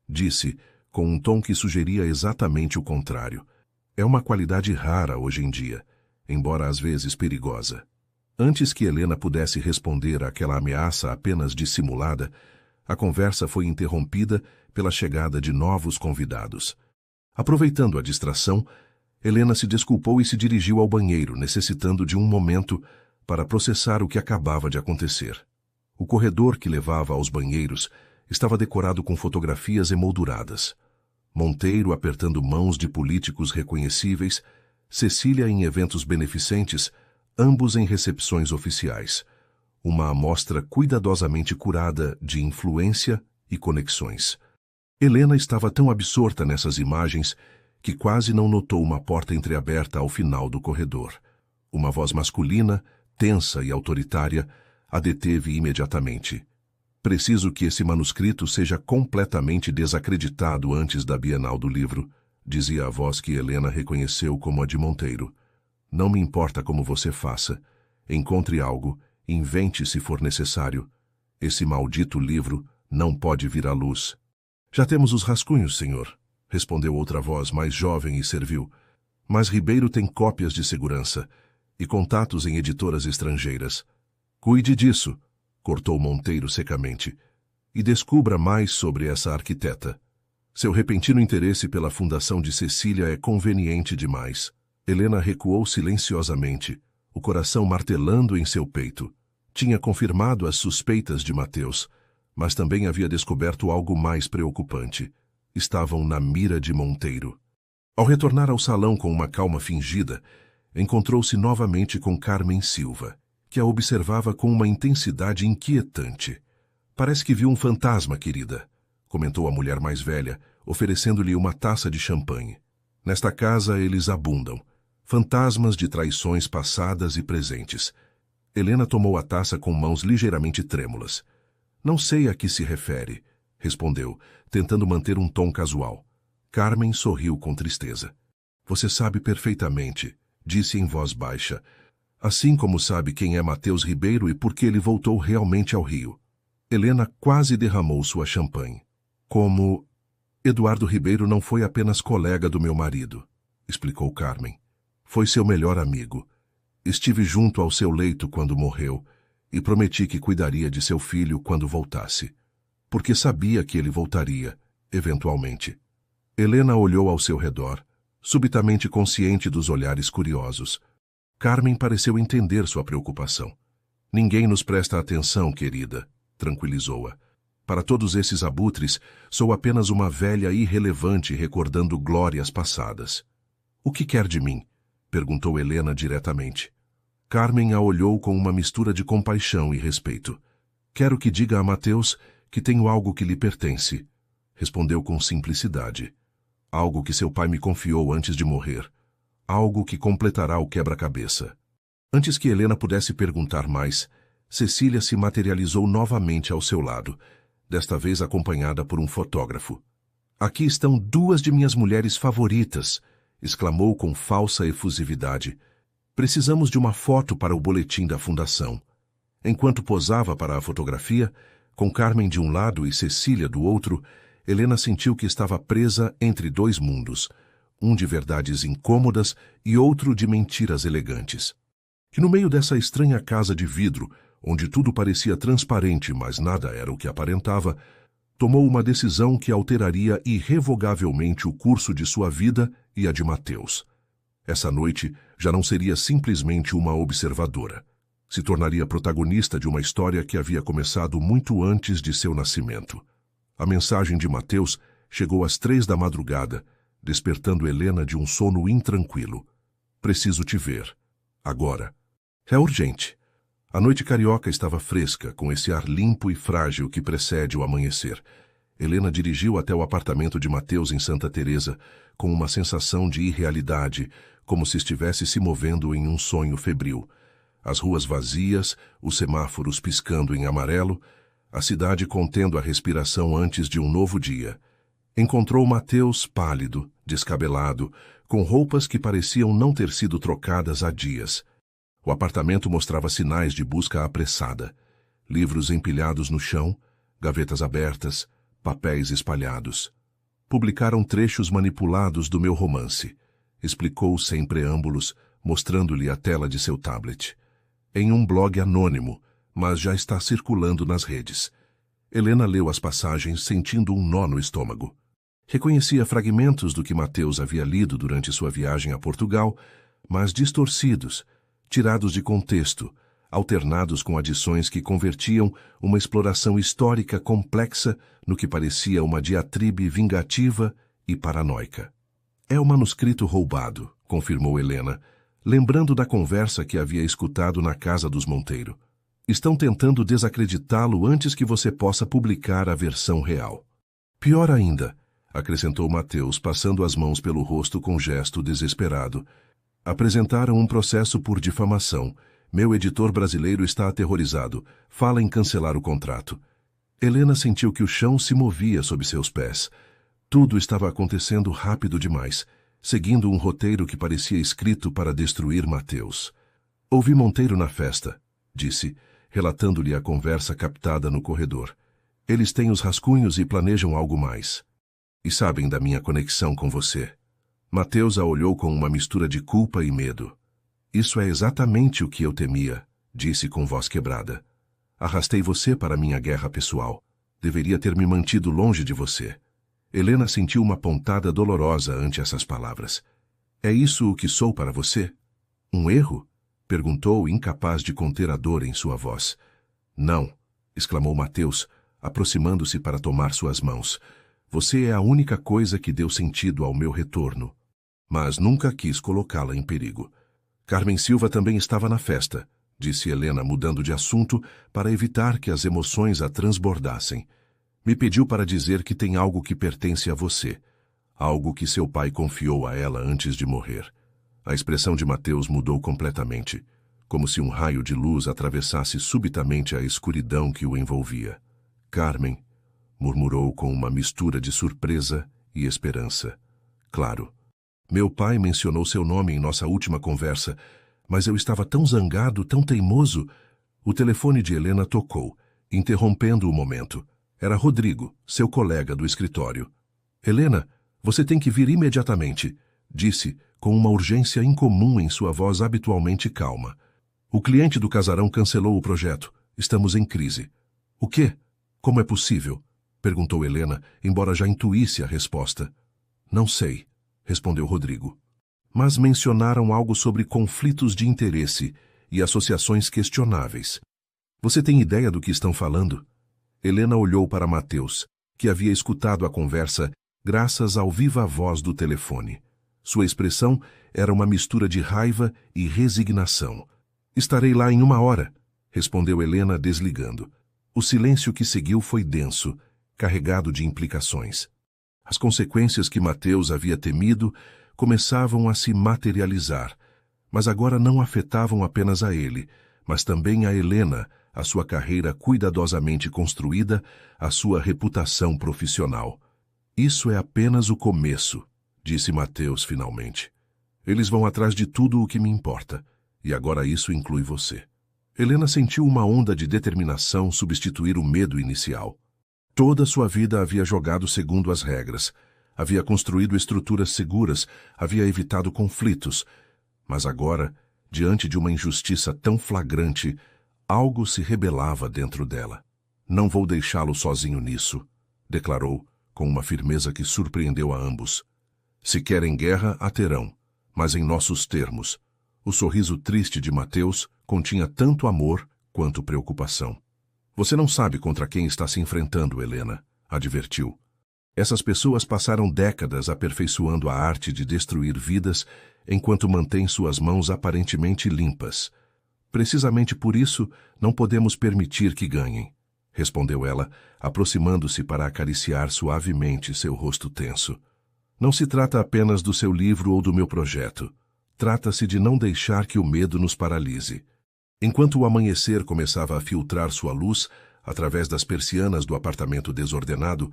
disse, com um tom que sugeria exatamente o contrário. É uma qualidade rara hoje em dia, embora às vezes perigosa. Antes que Helena pudesse responder àquela ameaça apenas dissimulada, a conversa foi interrompida pela chegada de novos convidados. Aproveitando a distração, Helena se desculpou e se dirigiu ao banheiro, necessitando de um momento para processar o que acabava de acontecer. O corredor que levava aos banheiros estava decorado com fotografias emolduradas. Monteiro apertando mãos de políticos reconhecíveis, Cecília em eventos beneficentes, ambos em recepções oficiais. Uma amostra cuidadosamente curada de influência e conexões. Helena estava tão absorta nessas imagens que quase não notou uma porta entreaberta ao final do corredor. Uma voz masculina, tensa e autoritária, a deteve imediatamente. Preciso que esse manuscrito seja completamente desacreditado antes da Bienal do Livro, dizia a voz que Helena reconheceu como a de Monteiro. Não me importa como você faça. Encontre algo, invente se for necessário. Esse maldito livro não pode vir à luz. Já temos os rascunhos, senhor, respondeu outra voz mais jovem e servil. Mas Ribeiro tem cópias de segurança e contatos em editoras estrangeiras. Cuide disso, cortou Monteiro secamente, e descubra mais sobre essa arquiteta. Seu repentino interesse pela fundação de Cecília é conveniente demais. Helena recuou silenciosamente, o coração martelando em seu peito. Tinha confirmado as suspeitas de Mateus, mas também havia descoberto algo mais preocupante. Estavam na mira de Monteiro. Ao retornar ao salão com uma calma fingida, encontrou-se novamente com Carmen Silva, que a observava com uma intensidade inquietante. Parece que viu um fantasma, querida, comentou a mulher mais velha, oferecendo-lhe uma taça de champanhe. Nesta casa eles abundam. Fantasmas de traições passadas e presentes. Helena tomou a taça com mãos ligeiramente trêmulas. Não sei a que se refere, respondeu, tentando manter um tom casual. Carmen sorriu com tristeza. Você sabe perfeitamente, disse em voz baixa, assim como sabe quem é Mateus Ribeiro e por que ele voltou realmente ao Rio. Helena quase derramou sua champanhe. Como... Eduardo Ribeiro não foi apenas colega do meu marido, explicou Carmen. Foi seu melhor amigo. Estive junto ao seu leito quando morreu e prometi que cuidaria de seu filho quando voltasse, porque sabia que ele voltaria, eventualmente. Helena olhou ao seu redor, subitamente consciente dos olhares curiosos. Carmen pareceu entender sua preocupação. Ninguém nos presta atenção, querida, tranquilizou-a. Para todos esses abutres, sou apenas uma velha irrelevante recordando glórias passadas. O que quer de mim? Perguntou Helena diretamente. Carmen a olhou com uma mistura de compaixão e respeito. Quero que diga a Mateus que tenho algo que lhe pertence, respondeu com simplicidade. Algo que seu pai me confiou antes de morrer. Algo que completará o quebra-cabeça. Antes que Helena pudesse perguntar mais, Cecília se materializou novamente ao seu lado, desta vez acompanhada por um fotógrafo. Aqui estão duas de minhas mulheres favoritas, exclamou com falsa efusividade. Precisamos de uma foto para o boletim da fundação. Enquanto posava para a fotografia, com Carmen de um lado e Cecília do outro, Helena sentiu que estava presa entre dois mundos, um de verdades incômodas e outro de mentiras elegantes. Que no meio dessa estranha casa de vidro, onde tudo parecia transparente, mas nada era o que aparentava, tomou uma decisão que alteraria irrevogavelmente o curso de sua vida e a de Mateus. Essa noite já não seria simplesmente uma observadora. Se tornaria protagonista de uma história que havia começado muito antes de seu nascimento. A mensagem de Mateus chegou às 3 da madrugada, despertando Helena de um sono intranquilo. Preciso te ver. Agora. É urgente. A noite carioca estava fresca, com esse ar limpo e frágil que precede o amanhecer. Helena dirigiu até o apartamento de Mateus em Santa Teresa, com uma sensação de irrealidade, como se estivesse se movendo em um sonho febril. As ruas vazias, os semáforos piscando em amarelo, a cidade contendo a respiração antes de um novo dia. Encontrou Mateus pálido, descabelado, com roupas que pareciam não ter sido trocadas há dias. O apartamento mostrava sinais de busca apressada. Livros empilhados no chão, gavetas abertas, papéis espalhados. Publicaram trechos manipulados do meu romance, explicou sem preâmbulos, mostrando-lhe a tela de seu tablet. Em um blog anônimo, mas já está circulando nas redes. Helena leu as passagens sentindo um nó no estômago. Reconhecia fragmentos do que Mateus havia lido durante sua viagem a Portugal, mas distorcidos, tirados de contexto, alternados com adições que convertiam uma exploração histórica complexa no que parecia uma diatribe vingativa e paranoica. É o manuscrito roubado, confirmou Helena, lembrando da conversa que havia escutado na casa dos Monteiro. Estão tentando desacreditá-lo antes que você possa publicar a versão real. Pior ainda, acrescentou Mateus, passando as mãos pelo rosto com gesto desesperado. Apresentaram um processo por difamação. Meu editor brasileiro está aterrorizado. Fala em cancelar o contrato. Helena sentiu que o chão se movia sob seus pés. Tudo estava acontecendo rápido demais, seguindo um roteiro que parecia escrito para destruir Mateus. Ouvi Monteiro na festa, disse, relatando-lhe a conversa captada no corredor. Eles têm os rascunhos e planejam algo mais. E sabem da minha conexão com você. Mateus a olhou com uma mistura de culpa e medo. Isso é exatamente o que eu temia, disse com voz quebrada. Arrastei você para minha guerra pessoal. Deveria ter me mantido longe de você. Helena sentiu uma pontada dolorosa ante essas palavras. É isso o que sou para você? Um erro? Perguntou, incapaz de conter a dor em sua voz. Não, exclamou Mateus, aproximando-se para tomar suas mãos. Você é a única coisa que deu sentido ao meu retorno. Mas nunca quis colocá-la em perigo. Carmen Silva também estava na festa, disse Helena, mudando de assunto para evitar que as emoções a transbordassem. Me pediu para dizer que tem algo que pertence a você. Algo que seu pai confiou a ela antes de morrer. A expressão de Mateus mudou completamente, como se um raio de luz atravessasse subitamente a escuridão que o envolvia. Carmen, murmurou com uma mistura de surpresa e esperança. Claro, meu pai mencionou seu nome em nossa última conversa, mas eu estava tão zangado, tão teimoso. O telefone de Helena tocou, interrompendo o momento. Era Rodrigo, seu colega do escritório. Helena, você tem que vir imediatamente, disse, com uma urgência incomum em sua voz habitualmente calma. O cliente do casarão cancelou o projeto. Estamos em crise. O quê? Como é possível? Perguntou Helena, embora já intuísse a resposta. Não sei, respondeu Rodrigo. Mas mencionaram algo sobre conflitos de interesse e associações questionáveis. Você tem ideia do que estão falando? Helena olhou para Mateus, que havia escutado a conversa graças ao viva voz do telefone. Sua expressão era uma mistura de raiva e resignação. Estarei lá em 1 hora, respondeu Helena, desligando. O silêncio que seguiu foi denso, carregado de implicações. As consequências que Mateus havia temido começavam a se materializar, mas agora não afetavam apenas a ele, mas também a Helena, a sua carreira cuidadosamente construída, a sua reputação profissional. Isso é apenas o começo, disse Mateus finalmente. Eles vão atrás de tudo o que me importa, e agora isso inclui você. Helena sentiu uma onda de determinação substituir o medo inicial. Toda sua vida havia jogado segundo as regras, havia construído estruturas seguras, havia evitado conflitos, mas agora, diante de uma injustiça tão flagrante, algo se rebelava dentro dela. Não vou deixá-lo sozinho nisso, declarou, com uma firmeza que surpreendeu a ambos. Se querem guerra, a terão, mas em nossos termos. O sorriso triste de Mateus continha tanto amor quanto preocupação. Você não sabe contra quem está se enfrentando, Helena, advertiu. Essas pessoas passaram décadas aperfeiçoando a arte de destruir vidas enquanto mantêm suas mãos aparentemente limpas. Precisamente por isso, não podemos permitir que ganhem, respondeu ela, aproximando-se para acariciar suavemente seu rosto tenso. Não se trata apenas do seu livro ou do meu projeto. Trata-se de não deixar que o medo nos paralise. Enquanto o amanhecer começava a filtrar sua luz, através das persianas do apartamento desordenado,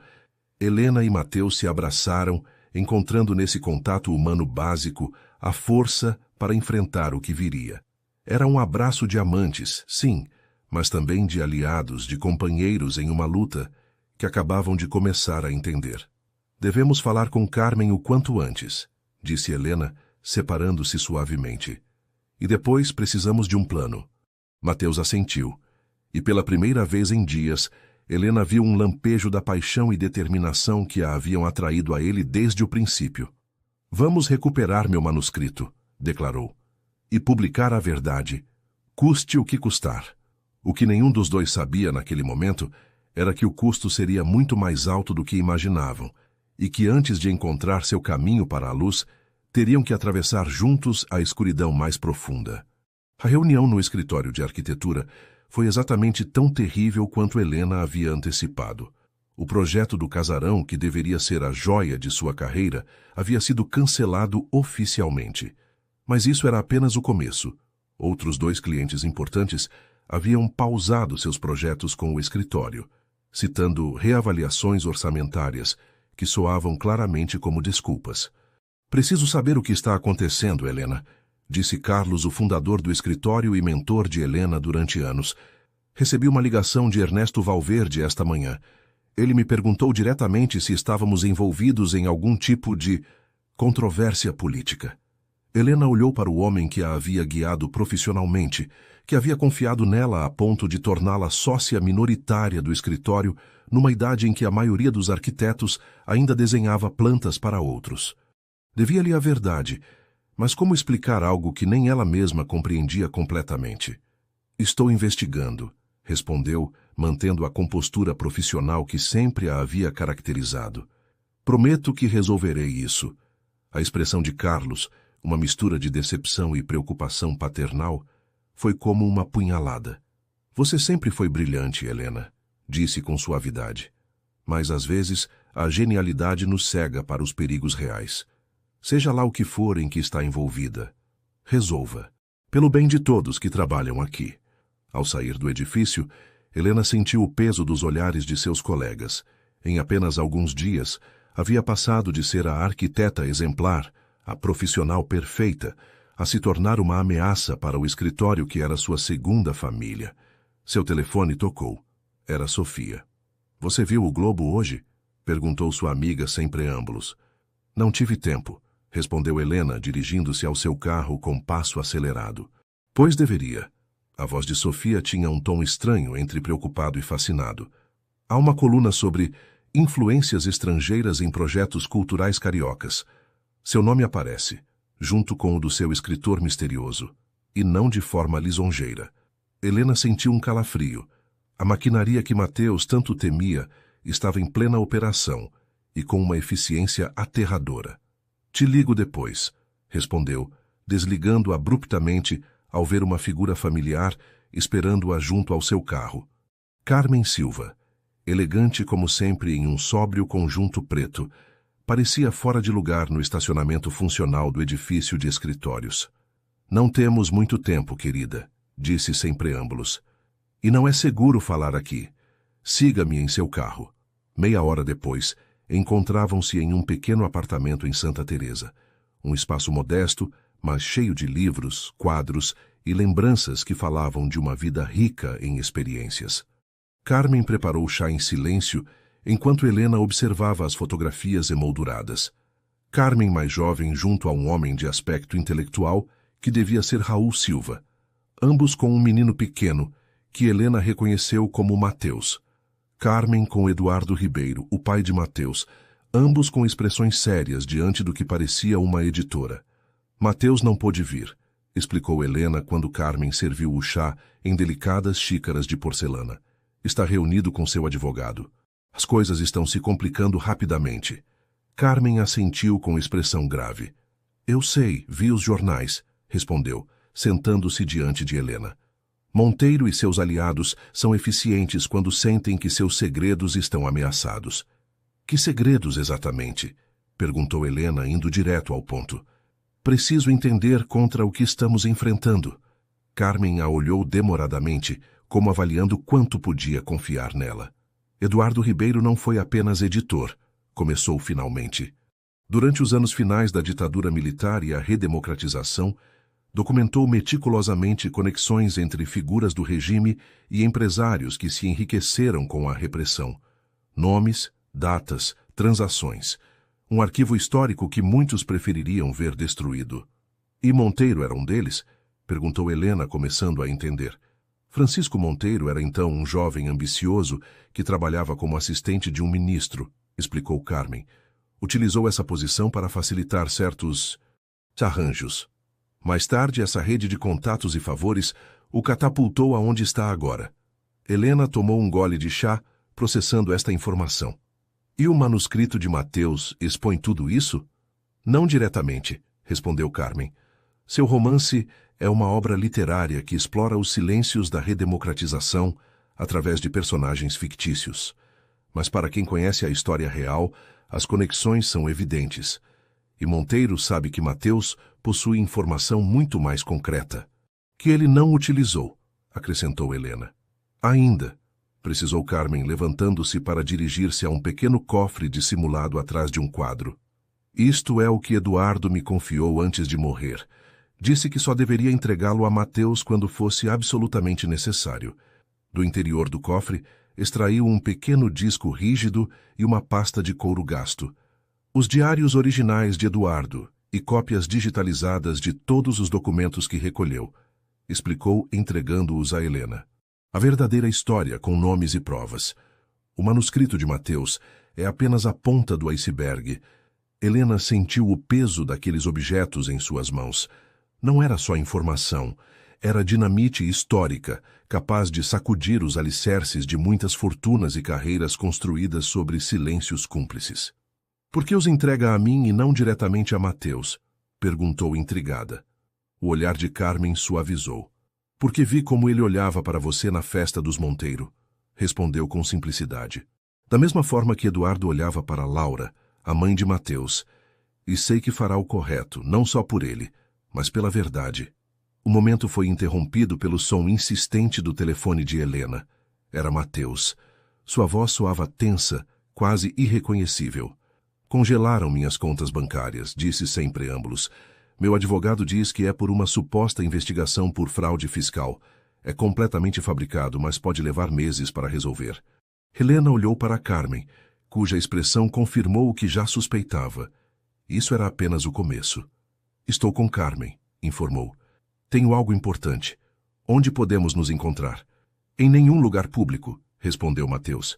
Helena e Mateus se abraçaram, encontrando nesse contato humano básico a força para enfrentar o que viria. Era um abraço de amantes, sim, mas também de aliados, de companheiros em uma luta que acabavam de começar a entender. Devemos falar com Carmen o quanto antes, disse Helena, separando-se suavemente. E depois precisamos de um plano. Mateus assentiu, e pela primeira vez em dias, Helena viu um lampejo da paixão e determinação que a haviam atraído a ele desde o princípio. Vamos recuperar meu manuscrito, declarou, e publicar a verdade, custe o que custar. O que nenhum dos dois sabia naquele momento era que o custo seria muito mais alto do que imaginavam, e que antes de encontrar seu caminho para a luz, teriam que atravessar juntos a escuridão mais profunda. A reunião no escritório de arquitetura foi exatamente tão terrível quanto Helena havia antecipado. O projeto do casarão, que deveria ser a joia de sua carreira, havia sido cancelado oficialmente. Mas isso era apenas o começo. Outros 2 clientes importantes haviam pausado seus projetos com o escritório, citando reavaliações orçamentárias que soavam claramente como desculpas. Preciso saber o que está acontecendo, Helena, disse Carlos, o fundador do escritório e mentor de Helena durante anos. Recebi uma ligação de Ernesto Valverde esta manhã. Ele me perguntou diretamente se estávamos envolvidos em algum tipo de controvérsia política. Helena olhou para o homem que a havia guiado profissionalmente, que havia confiado nela a ponto de torná-la sócia minoritária do escritório numa idade em que a maioria dos arquitetos ainda desenhava plantas para outros. Devia-lhe a verdade, mas como explicar algo que nem ela mesma compreendia completamente? Estou investigando, respondeu, mantendo a compostura profissional que sempre a havia caracterizado. Prometo que resolverei isso. A expressão de Carlos, uma mistura de decepção e preocupação paternal, foi como uma punhalada. Você sempre foi brilhante, Helena, disse com suavidade. Mas às vezes a genialidade nos cega para os perigos reais. Seja lá o que for em que está envolvida, resolva, pelo bem de todos que trabalham aqui. Ao sair do edifício, Helena sentiu o peso dos olhares de seus colegas. Em apenas alguns dias, havia passado de ser a arquiteta exemplar, a profissional perfeita, a se tornar uma ameaça para o escritório que era sua segunda família. Seu telefone tocou. Era Sofia. Você viu o Globo hoje? Perguntou sua amiga sem preâmbulos. Não tive tempo, respondeu Helena, dirigindo-se ao seu carro com passo acelerado. Pois deveria. A voz de Sofia tinha um tom estranho entre preocupado e fascinado. Há uma coluna sobre influências estrangeiras em projetos culturais cariocas. Seu nome aparece, junto com o do seu escritor misterioso, e não de forma lisonjeira. Helena sentiu um calafrio. A maquinaria que Mateus tanto temia estava em plena operação e com uma eficiência aterradora. Te ligo depois, respondeu, desligando abruptamente ao ver uma figura familiar esperando-a junto ao seu carro. Carmen Silva, elegante como sempre em um sóbrio conjunto preto, parecia fora de lugar no estacionamento funcional do edifício de escritórios. Não temos muito tempo, querida, disse sem preâmbulos. E não é seguro falar aqui. Siga-me em seu carro. Meia hora depois, encontravam-se em um pequeno apartamento em Santa Teresa. Um espaço modesto, mas cheio de livros, quadros e lembranças que falavam de uma vida rica em experiências. Carmen preparou o chá em silêncio, enquanto Helena observava as fotografias emolduradas. Carmen mais jovem junto a um homem de aspecto intelectual, que devia ser Raul Silva. Ambos com um menino pequeno, que Helena reconheceu como Mateus. Carmen com Eduardo Ribeiro, o pai de Mateus, ambos com expressões sérias diante do que parecia uma editora. Mateus não pôde vir, explicou Helena quando Carmen serviu o chá em delicadas xícaras de porcelana. Está reunido com seu advogado. As coisas estão se complicando rapidamente. Carmen assentiu com expressão grave. Eu sei, vi os jornais, respondeu, sentando-se diante de Helena. Monteiro e seus aliados são eficientes quando sentem que seus segredos estão ameaçados. Que segredos exatamente? Perguntou Helena, indo direto ao ponto. Preciso entender contra o que estamos enfrentando. Carmen a olhou demoradamente, como avaliando quanto podia confiar nela. Eduardo Ribeiro não foi apenas editor, começou finalmente. Durante os anos finais da ditadura militar e a redemocratização, documentou meticulosamente conexões entre figuras do regime e empresários que se enriqueceram com a repressão. Nomes, datas, transações. Um arquivo histórico que muitos prefeririam ver destruído. E Monteiro era um deles? Perguntou Helena, começando a entender. Francisco Monteiro era então um jovem ambicioso que trabalhava como assistente de um ministro, explicou Carmen. Utilizou essa posição para facilitar certos arranjos. Mais tarde, essa rede de contatos e favores o catapultou aonde está agora. Helena tomou um gole de chá, processando esta informação. E o manuscrito de Mateus expõe tudo isso? Não diretamente, respondeu Carmen. Seu romance é uma obra literária que explora os silêncios da redemocratização através de personagens fictícios. Mas para quem conhece a história real, as conexões são evidentes. E Monteiro sabe que Mateus possui informação muito mais concreta, que ele não utilizou, acrescentou Helena. Ainda, precisou Carmen, levantando-se para dirigir-se a um pequeno cofre dissimulado atrás de um quadro. Isto é o que Eduardo me confiou antes de morrer. Disse que só deveria entregá-lo a Mateus quando fosse absolutamente necessário. Do interior do cofre, extraiu um pequeno disco rígido e uma pasta de couro gasto. Os diários originais de Eduardo e cópias digitalizadas de todos os documentos que recolheu, explicou, entregando-os a Helena. A verdadeira história com nomes e provas. O manuscrito de Mateus é apenas a ponta do iceberg. Helena sentiu o peso daqueles objetos em suas mãos. Não era só informação, era dinamite histórica, capaz de sacudir os alicerces de muitas fortunas e carreiras construídas sobre silêncios cúmplices. Por que os entrega a mim e não diretamente a Mateus? Perguntou intrigada. O olhar de Carmen suavizou. Porque vi como ele olhava para você na festa dos Monteiro, respondeu com simplicidade. Da mesma forma que Eduardo olhava para Laura, a mãe de Mateus. E sei que fará o correto, não só por ele, mas pela verdade. O momento foi interrompido pelo som insistente do telefone de Helena. Era Mateus. Sua voz soava tensa, quase irreconhecível. Congelaram minhas contas bancárias, disse sem preâmbulos. Meu advogado diz que é por uma suposta investigação por fraude fiscal. É completamente fabricado, mas pode levar meses para resolver. Helena olhou para Carmen, cuja expressão confirmou o que já suspeitava. Isso era apenas o começo. Estou com Carmen, informou. Tenho algo importante. Onde podemos nos encontrar? Em nenhum lugar público, respondeu Mateus.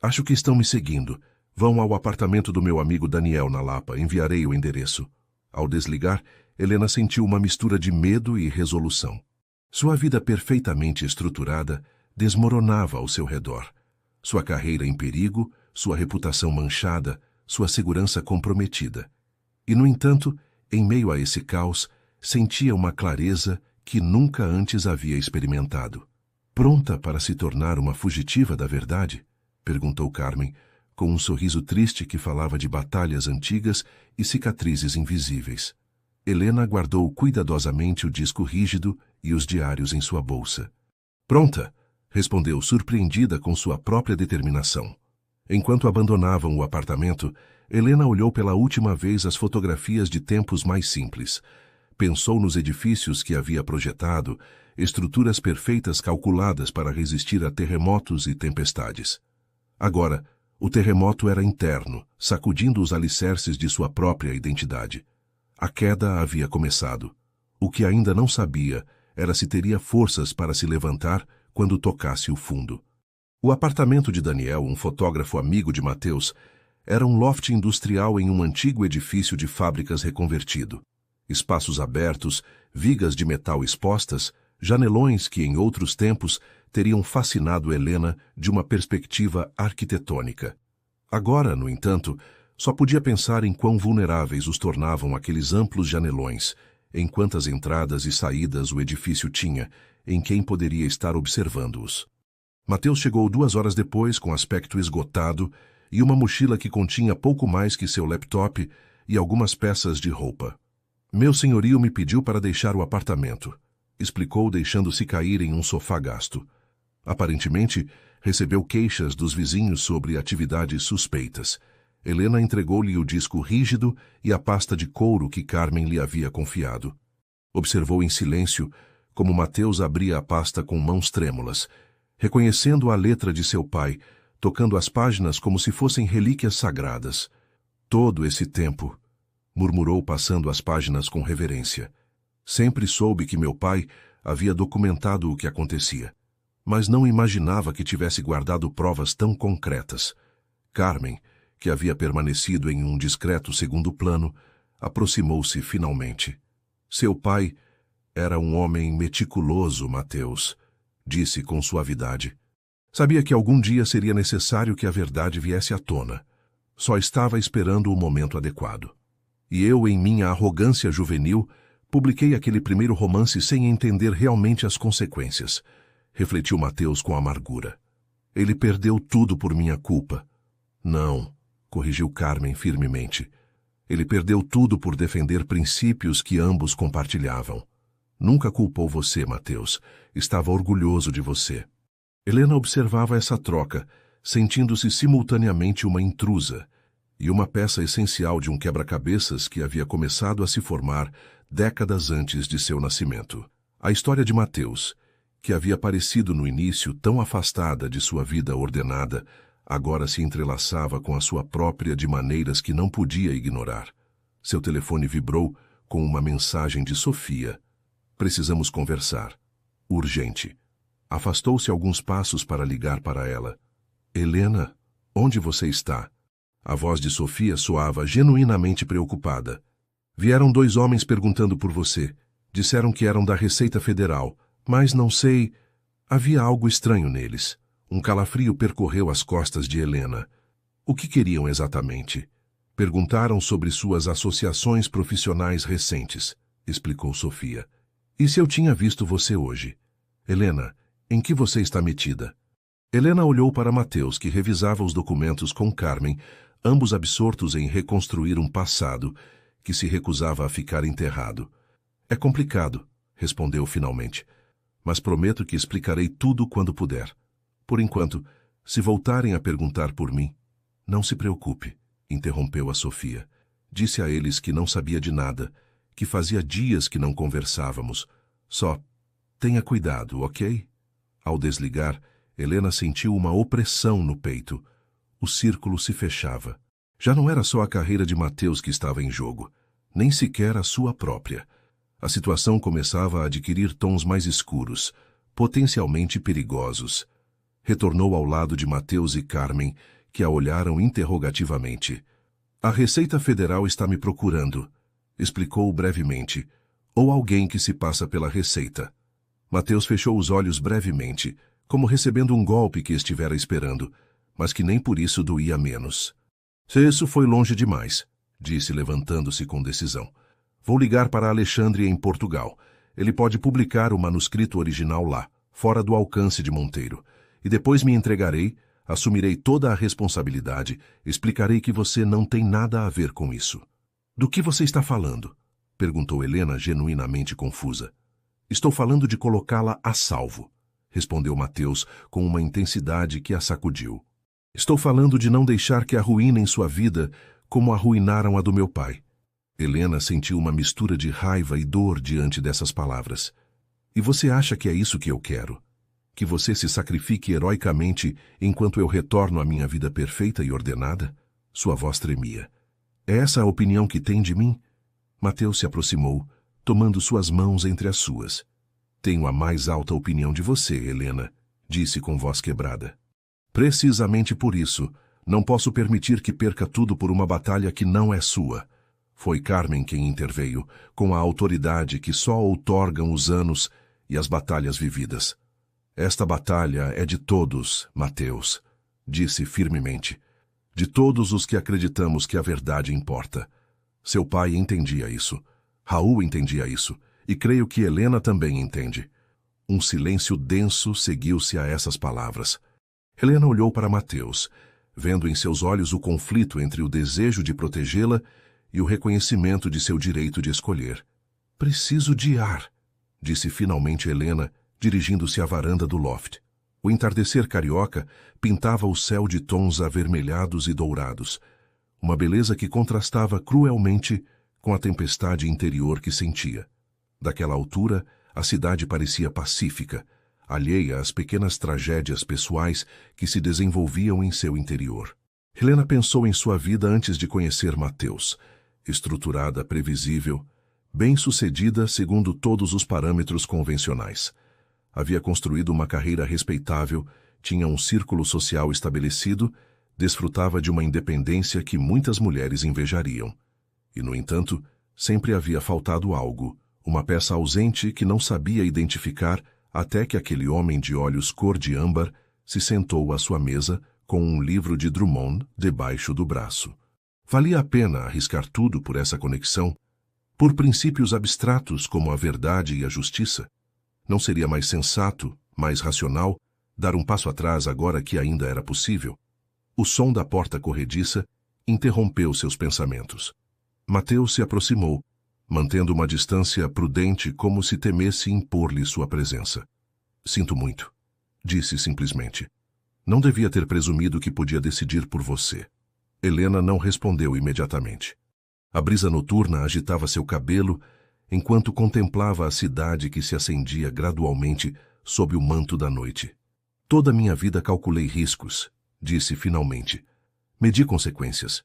Acho que estão me seguindo. Vão ao apartamento do meu amigo Daniel na Lapa. Enviarei o endereço. Ao desligar, Helena sentiu uma mistura de medo e resolução. Sua vida perfeitamente estruturada desmoronava ao seu redor. Sua carreira em perigo, sua reputação manchada, sua segurança comprometida. E, no entanto, em meio a esse caos, sentia uma clareza que nunca antes havia experimentado. Pronta para se tornar uma fugitiva da verdade? Perguntou Carmen, com um sorriso triste que falava de batalhas antigas e cicatrizes invisíveis. Helena guardou cuidadosamente o disco rígido e os diários em sua bolsa. Pronta, respondeu, surpreendida com sua própria determinação. Enquanto abandonavam o apartamento, Helena olhou pela última vez as fotografias de tempos mais simples. Pensou nos edifícios que havia projetado, estruturas perfeitas calculadas para resistir a terremotos e tempestades. Agora, o terremoto era interno, sacudindo os alicerces de sua própria identidade. A queda havia começado. O que ainda não sabia era se teria forças para se levantar quando tocasse o fundo. O apartamento de Daniel, um fotógrafo amigo de Mateus, era um loft industrial em um antigo edifício de fábricas reconvertido. Espaços abertos, vigas de metal expostas, janelões que em outros tempos teriam fascinado Helena de uma perspectiva arquitetônica. Agora, no entanto, só podia pensar em quão vulneráveis os tornavam aqueles amplos janelões, em quantas entradas e saídas o edifício tinha, em quem poderia estar observando-os. Mateus chegou 2 horas depois com aspecto esgotado e uma mochila que continha pouco mais que seu laptop e algumas peças de roupa. Meu senhorio me pediu para deixar o apartamento, explicou, deixando-se cair em um sofá gasto. Aparentemente, recebeu queixas dos vizinhos sobre atividades suspeitas. Helena entregou-lhe o disco rígido e a pasta de couro que Carmen lhe havia confiado. Observou em silêncio como Mateus abria a pasta com mãos trêmulas, reconhecendo a letra de seu pai, tocando as páginas como se fossem relíquias sagradas. Todo esse tempo, murmurou passando as páginas com reverência. Sempre soube que meu pai havia documentado o que acontecia. mas não imaginava que tivesse guardado provas tão concretas. Carmen, que havia permanecido em um discreto segundo plano, aproximou-se finalmente. Seu pai era um homem meticuloso, Mateus, disse com suavidade. Sabia que algum dia seria necessário que a verdade viesse à tona. Só estava esperando o momento adequado. E eu, em minha arrogância juvenil, publiquei aquele primeiro romance sem entender realmente as consequências, refletiu Mateus com amargura. Ele perdeu tudo por minha culpa. Não, corrigiu Carmen firmemente. Ele perdeu tudo por defender princípios que ambos compartilhavam. Nunca culpou você, Mateus. Estava orgulhoso de você. Helena observava essa troca, sentindo-se simultaneamente uma intrusa e uma peça essencial de um quebra-cabeças que havia começado a se formar décadas antes de seu nascimento. A história de Mateus, que havia parecido no início tão afastada de sua vida ordenada, agora se entrelaçava com a sua própria de maneiras que não podia ignorar. Seu telefone vibrou com uma mensagem de Sofia. Precisamos conversar. Urgente. Afastou-se alguns passos para ligar para ela. Helena, onde você está? A voz de Sofia soava genuinamente preocupada. Vieram 2 homens perguntando por você. Disseram que eram da Receita Federal, mas não sei... Havia algo estranho neles. Um calafrio percorreu as costas de Helena. O que queriam exatamente? Perguntaram sobre suas associações profissionais recentes, explicou Sofia. E se eu tinha visto você hoje? Helena, em que você está metida? Helena olhou para Mateus, que revisava os documentos com Carmen, ambos absortos em reconstruir um passado que se recusava a ficar enterrado. É complicado, respondeu finalmente, mas prometo que explicarei tudo quando puder. Por enquanto, se voltarem a perguntar por mim, não se preocupe, interrompeu a Sofia. Disse a eles que não sabia de nada, que fazia dias que não conversávamos. Só tenha cuidado, ok? Ao desligar, Helena sentiu uma opressão no peito. O círculo se fechava. Já não era só a carreira de Mateus que estava em jogo, nem sequer a sua própria. A situação começava a adquirir tons mais escuros, potencialmente perigosos. Retornou ao lado de Mateus e Carmen, que a olharam interrogativamente. A Receita Federal está me procurando, explicou brevemente, ou alguém que se passa pela Receita. Mateus fechou os olhos brevemente, como recebendo um golpe que estivera esperando, mas que nem por isso doía menos. Isso foi longe demais, disse levantando-se com decisão. Vou ligar para Alexandre em Portugal. Ele pode publicar o manuscrito original lá, fora do alcance de Monteiro. E depois me entregarei, assumirei toda a responsabilidade, explicarei que você não tem nada a ver com isso. Do que você está falando? Perguntou Helena, genuinamente confusa. Estou falando de colocá-la a salvo, respondeu Mateus com uma intensidade que a sacudiu. Estou falando de não deixar que arruinem sua vida como arruinaram a do meu pai. Helena sentiu uma mistura de raiva e dor diante dessas palavras. E você acha que é isso que eu quero? Que você se sacrifique heroicamente enquanto eu retorno à minha vida perfeita e ordenada? Sua voz tremia. É essa a opinião que tem de mim? Mateus se aproximou, tomando suas mãos entre as suas. Tenho a mais alta opinião de você, Helena, disse com voz quebrada. Precisamente por isso, não posso permitir que perca tudo por uma batalha que não é sua. Foi Carmen quem interveio, com a autoridade que só outorgam os anos e as batalhas vividas. Esta batalha é de todos, Mateus, disse firmemente. De todos os que acreditamos que a verdade importa. Seu pai entendia isso. Raul entendia isso. E creio que Helena também entende. Um silêncio denso seguiu-se a essas palavras. Helena olhou para Mateus, vendo em seus olhos o conflito entre o desejo de protegê-la e o reconhecimento de seu direito de escolher. Preciso de ar, disse finalmente Helena, dirigindo-se à varanda do loft. O entardecer carioca pintava o céu de tons avermelhados e dourados, uma beleza que contrastava cruelmente com a tempestade interior que sentia. Daquela altura, a cidade parecia pacífica, alheia às pequenas tragédias pessoais que se desenvolviam em seu interior. Helena pensou em sua vida antes de conhecer Mateus, estruturada, previsível, bem-sucedida segundo todos os parâmetros convencionais. Havia construído uma carreira respeitável, tinha um círculo social estabelecido, desfrutava de uma independência que muitas mulheres invejariam. E, no entanto, sempre havia faltado algo, uma peça ausente que não sabia identificar até que aquele homem de olhos cor de âmbar se sentou à sua mesa com um livro de Drummond debaixo do braço. Valia a pena arriscar tudo por essa conexão? Por princípios abstratos como a verdade e a justiça? Não seria mais sensato, mais racional, dar um passo atrás agora que ainda era possível? O som da porta corrediça interrompeu seus pensamentos. Mateus se aproximou, mantendo uma distância prudente como se temesse impor-lhe sua presença. Sinto muito, disse simplesmente. Não devia ter presumido que podia decidir por você. Helena não respondeu imediatamente. A brisa noturna agitava seu cabelo enquanto contemplava a cidade que se acendia gradualmente sob o manto da noite. Toda minha vida calculei riscos, disse finalmente. Medi consequências.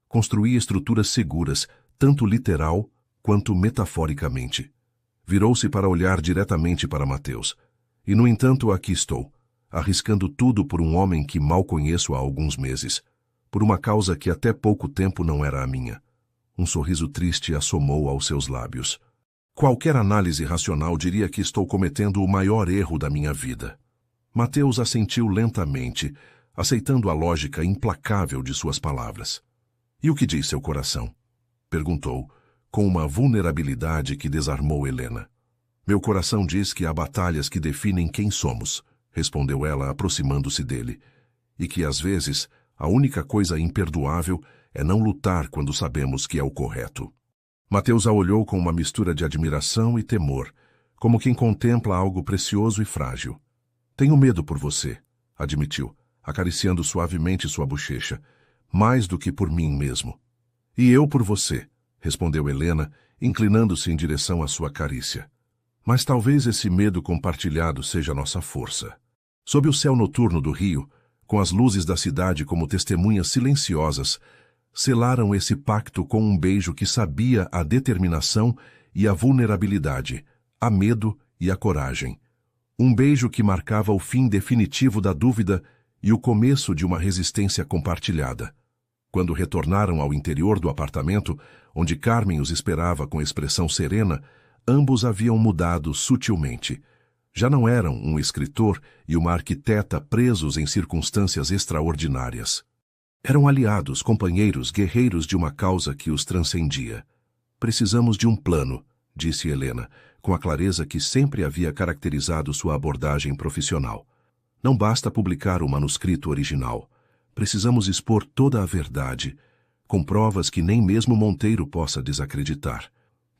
Construí estruturas seguras, tanto literal quanto metaforicamente. Virou-se para olhar diretamente para Mateus. E, no entanto, aqui estou, arriscando tudo por um homem que mal conheço há alguns meses, por uma causa que até pouco tempo não era a minha. Um sorriso triste assomou aos seus lábios. Qualquer análise racional diria que estou cometendo o maior erro da minha vida. Mateus assentiu lentamente, aceitando a lógica implacável de suas palavras. E o que diz seu coração? Perguntou, com uma vulnerabilidade que desarmou Helena. Meu coração diz que há batalhas que definem quem somos, respondeu ela aproximando-se dele, e que às vezes a única coisa imperdoável é não lutar quando sabemos que é o correto. Mateus a olhou com uma mistura de admiração e temor, como quem contempla algo precioso e frágil. Tenho medo por você, admitiu, acariciando suavemente sua bochecha, mais do que por mim mesmo. E eu por você, respondeu Helena, inclinando-se em direção à sua carícia. Mas talvez esse medo compartilhado seja nossa força. Sob o céu noturno do rio, com as luzes da cidade como testemunhas silenciosas, selaram esse pacto com um beijo que sabia a determinação e a vulnerabilidade, a medo e a coragem. Um beijo que marcava o fim definitivo da dúvida e o começo de uma resistência compartilhada. Quando retornaram ao interior do apartamento, onde Carmen os esperava com expressão serena, ambos haviam mudado sutilmente. Já não eram um escritor e uma arquiteta presos em circunstâncias extraordinárias. Eram aliados, companheiros, guerreiros de uma causa que os transcendia. Precisamos de um plano, disse Helena, com a clareza que sempre havia caracterizado sua abordagem profissional. Não basta publicar o manuscrito original. Precisamos expor toda a verdade, com provas que nem mesmo Monteiro possa desacreditar.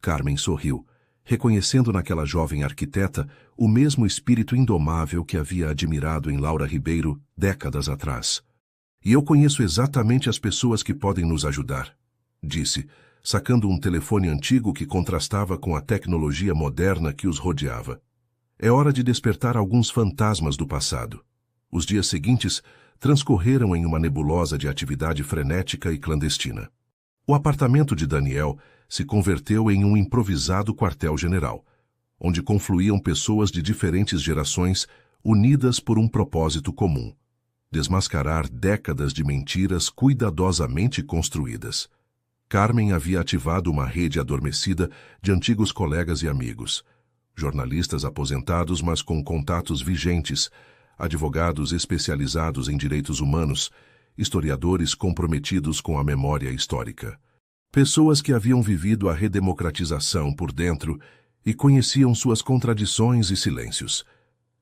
Carmen sorriu, reconhecendo naquela jovem arquiteta o mesmo espírito indomável que havia admirado em Laura Ribeiro décadas atrás. E eu conheço exatamente as pessoas que podem nos ajudar, disse, sacando um telefone antigo que contrastava com a tecnologia moderna que os rodeava. É hora de despertar alguns fantasmas do passado. Os dias seguintes transcorreram em uma nebulosa de atividade frenética e clandestina. O apartamento de Daniel se converteu em um improvisado quartel-general, onde confluíam pessoas de diferentes gerações unidas por um propósito comum: desmascarar décadas de mentiras cuidadosamente construídas. Carmen havia ativado uma rede adormecida de antigos colegas e amigos, jornalistas aposentados mas com contatos vigentes, advogados especializados em direitos humanos, historiadores comprometidos com a memória histórica. Pessoas que haviam vivido a redemocratização por dentro e conheciam suas contradições e silêncios.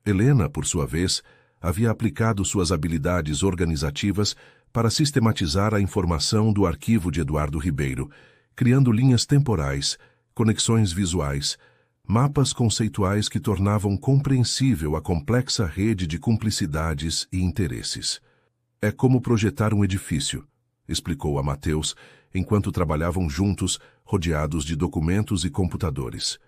Helena, por sua vez, havia aplicado suas habilidades organizativas para sistematizar a informação do arquivo de Eduardo Ribeiro, criando linhas temporais, conexões visuais, mapas conceituais que tornavam compreensível a complexa rede de cumplicidades e interesses. É como projetar um edifício, explicou a Mateus, enquanto trabalhavam juntos, rodeados de documentos e computadores.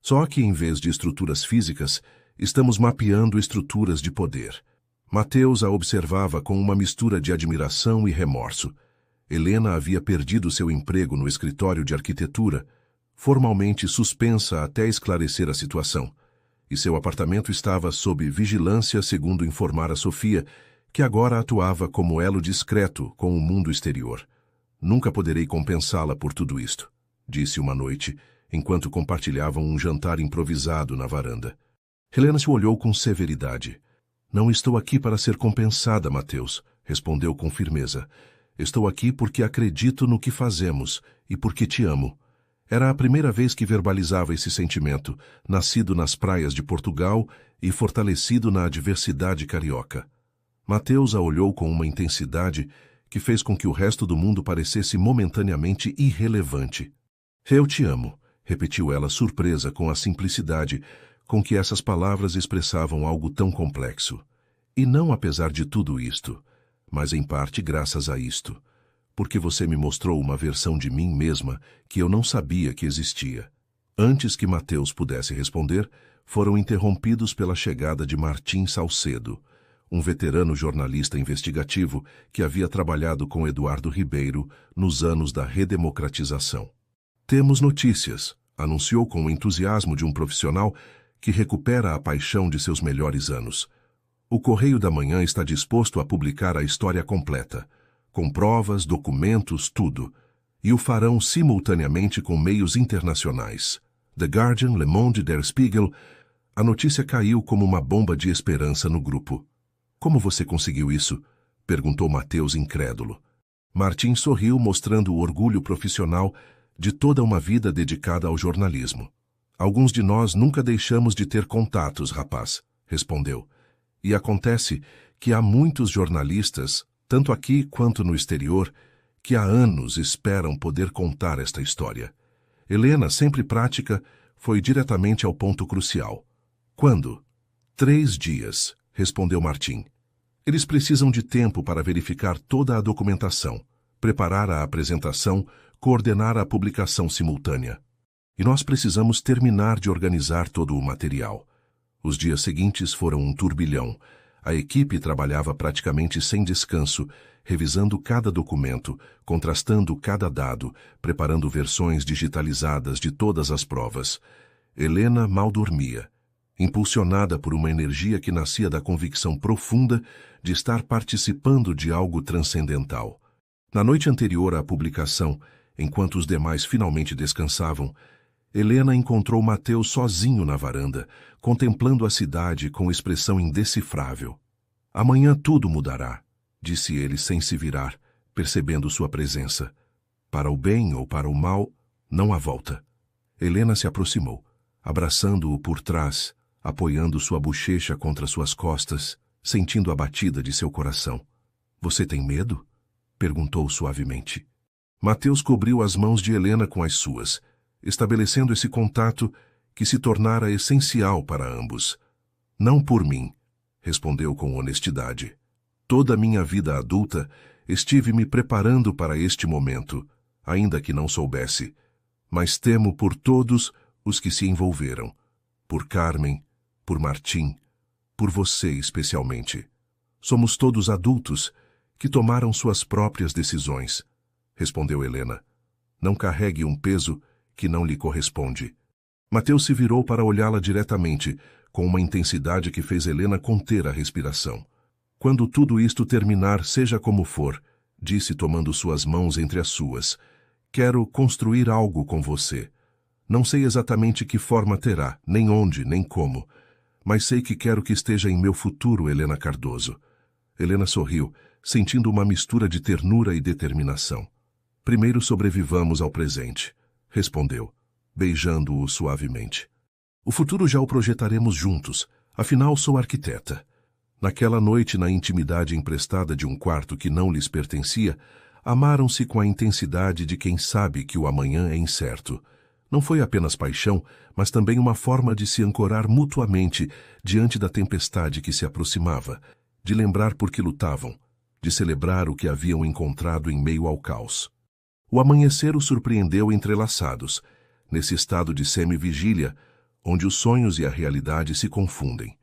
Só que, em vez de estruturas físicas, estamos mapeando estruturas de poder. Mateus a observava com uma mistura de admiração e remorso. Helena havia perdido seu emprego no escritório de arquitetura, formalmente suspensa até esclarecer a situação, e seu apartamento estava sob vigilância, segundo informara Sofia, que agora atuava como elo discreto com o mundo exterior. Nunca poderei compensá-la por tudo isto, disse uma noite, enquanto compartilhavam um jantar improvisado na varanda. Helena se olhou com severidade. Não estou aqui para ser compensada, Mateus, respondeu com firmeza. Estou aqui porque acredito no que fazemos e porque te amo. Era a primeira vez que verbalizava esse sentimento, nascido nas praias de Portugal e fortalecido na adversidade carioca. Mateus a olhou com uma intensidade que fez com que o resto do mundo parecesse momentaneamente irrelevante. Eu te amo, repetiu ela surpresa com a simplicidade com que essas palavras expressavam algo tão complexo. E não apesar de tudo isto, mas em parte graças a isto, porque você me mostrou uma versão de mim mesma que eu não sabia que existia. Antes que Mateus pudesse responder, foram interrompidos pela chegada de Martim Salcedo, um veterano jornalista investigativo que havia trabalhado com Eduardo Ribeiro nos anos da redemocratização. Temos notícias, anunciou com o entusiasmo de um profissional que recupera a paixão de seus melhores anos. O Correio da Manhã está disposto a publicar a história completa, com provas, documentos, tudo, e o farão simultaneamente com meios internacionais. The Guardian, Le Monde, Der Spiegel. A notícia caiu como uma bomba de esperança no grupo. Como você conseguiu isso? Perguntou Mateus incrédulo. Martim sorriu, mostrando o orgulho profissional de toda uma vida dedicada ao jornalismo. Alguns de nós nunca deixamos de ter contatos, rapaz, respondeu. E acontece que há muitos jornalistas, tanto aqui quanto no exterior, que há anos esperam poder contar esta história. Helena, sempre prática, foi diretamente ao ponto crucial. Quando? 3 dias, respondeu Martim. Eles precisam de tempo para verificar toda a documentação, preparar a apresentação, coordenar a publicação simultânea. E nós precisamos terminar de organizar todo o material. Os dias seguintes foram um turbilhão. A equipe trabalhava praticamente sem descanso, revisando cada documento, contrastando cada dado, preparando versões digitalizadas de todas as provas. Helena mal dormia, impulsionada por uma energia que nascia da convicção profunda de estar participando de algo transcendental. Na noite anterior à publicação, enquanto os demais finalmente descansavam, Helena encontrou Mateus sozinho na varanda, contemplando a cidade com expressão indecifrável. Amanhã tudo mudará, disse ele sem se virar, percebendo sua presença. Para o bem ou para o mal, não há volta. Helena se aproximou, abraçando-o por trás, apoiando sua bochecha contra suas costas, sentindo a batida de seu coração. Você tem medo? Perguntou suavemente. Mateus cobriu as mãos de Helena com as suas, estabelecendo esse contato que se tornara essencial para ambos. Não por mim, respondeu com honestidade. Toda a minha vida adulta estive me preparando para este momento, ainda que não soubesse, mas temo por todos os que se envolveram. Por Carmen, por Martim, por você especialmente. Somos todos adultos que tomaram suas próprias decisões, respondeu Helena. Não carregue um peso que não lhe corresponde. Mateus se virou para olhá-la diretamente, com uma intensidade que fez Helena conter a respiração. Quando tudo isto terminar, seja como for, disse tomando suas mãos entre as suas, quero construir algo com você. Não sei exatamente que forma terá, nem onde, nem como, mas sei que quero que esteja em meu futuro, Helena Cardoso. Helena sorriu, sentindo uma mistura de ternura e determinação. Primeiro sobrevivamos ao presente, respondeu, beijando-o suavemente. O futuro já o projetaremos juntos, afinal sou arquiteta. Naquela noite, na intimidade emprestada de um quarto que não lhes pertencia, amaram-se com a intensidade de quem sabe que o amanhã é incerto. Não foi apenas paixão, mas também uma forma de se ancorar mutuamente diante da tempestade que se aproximava, de lembrar por que lutavam, de celebrar o que haviam encontrado em meio ao caos. O amanhecer os surpreendeu entrelaçados, nesse estado de semi-vigília, onde os sonhos e a realidade se confundem.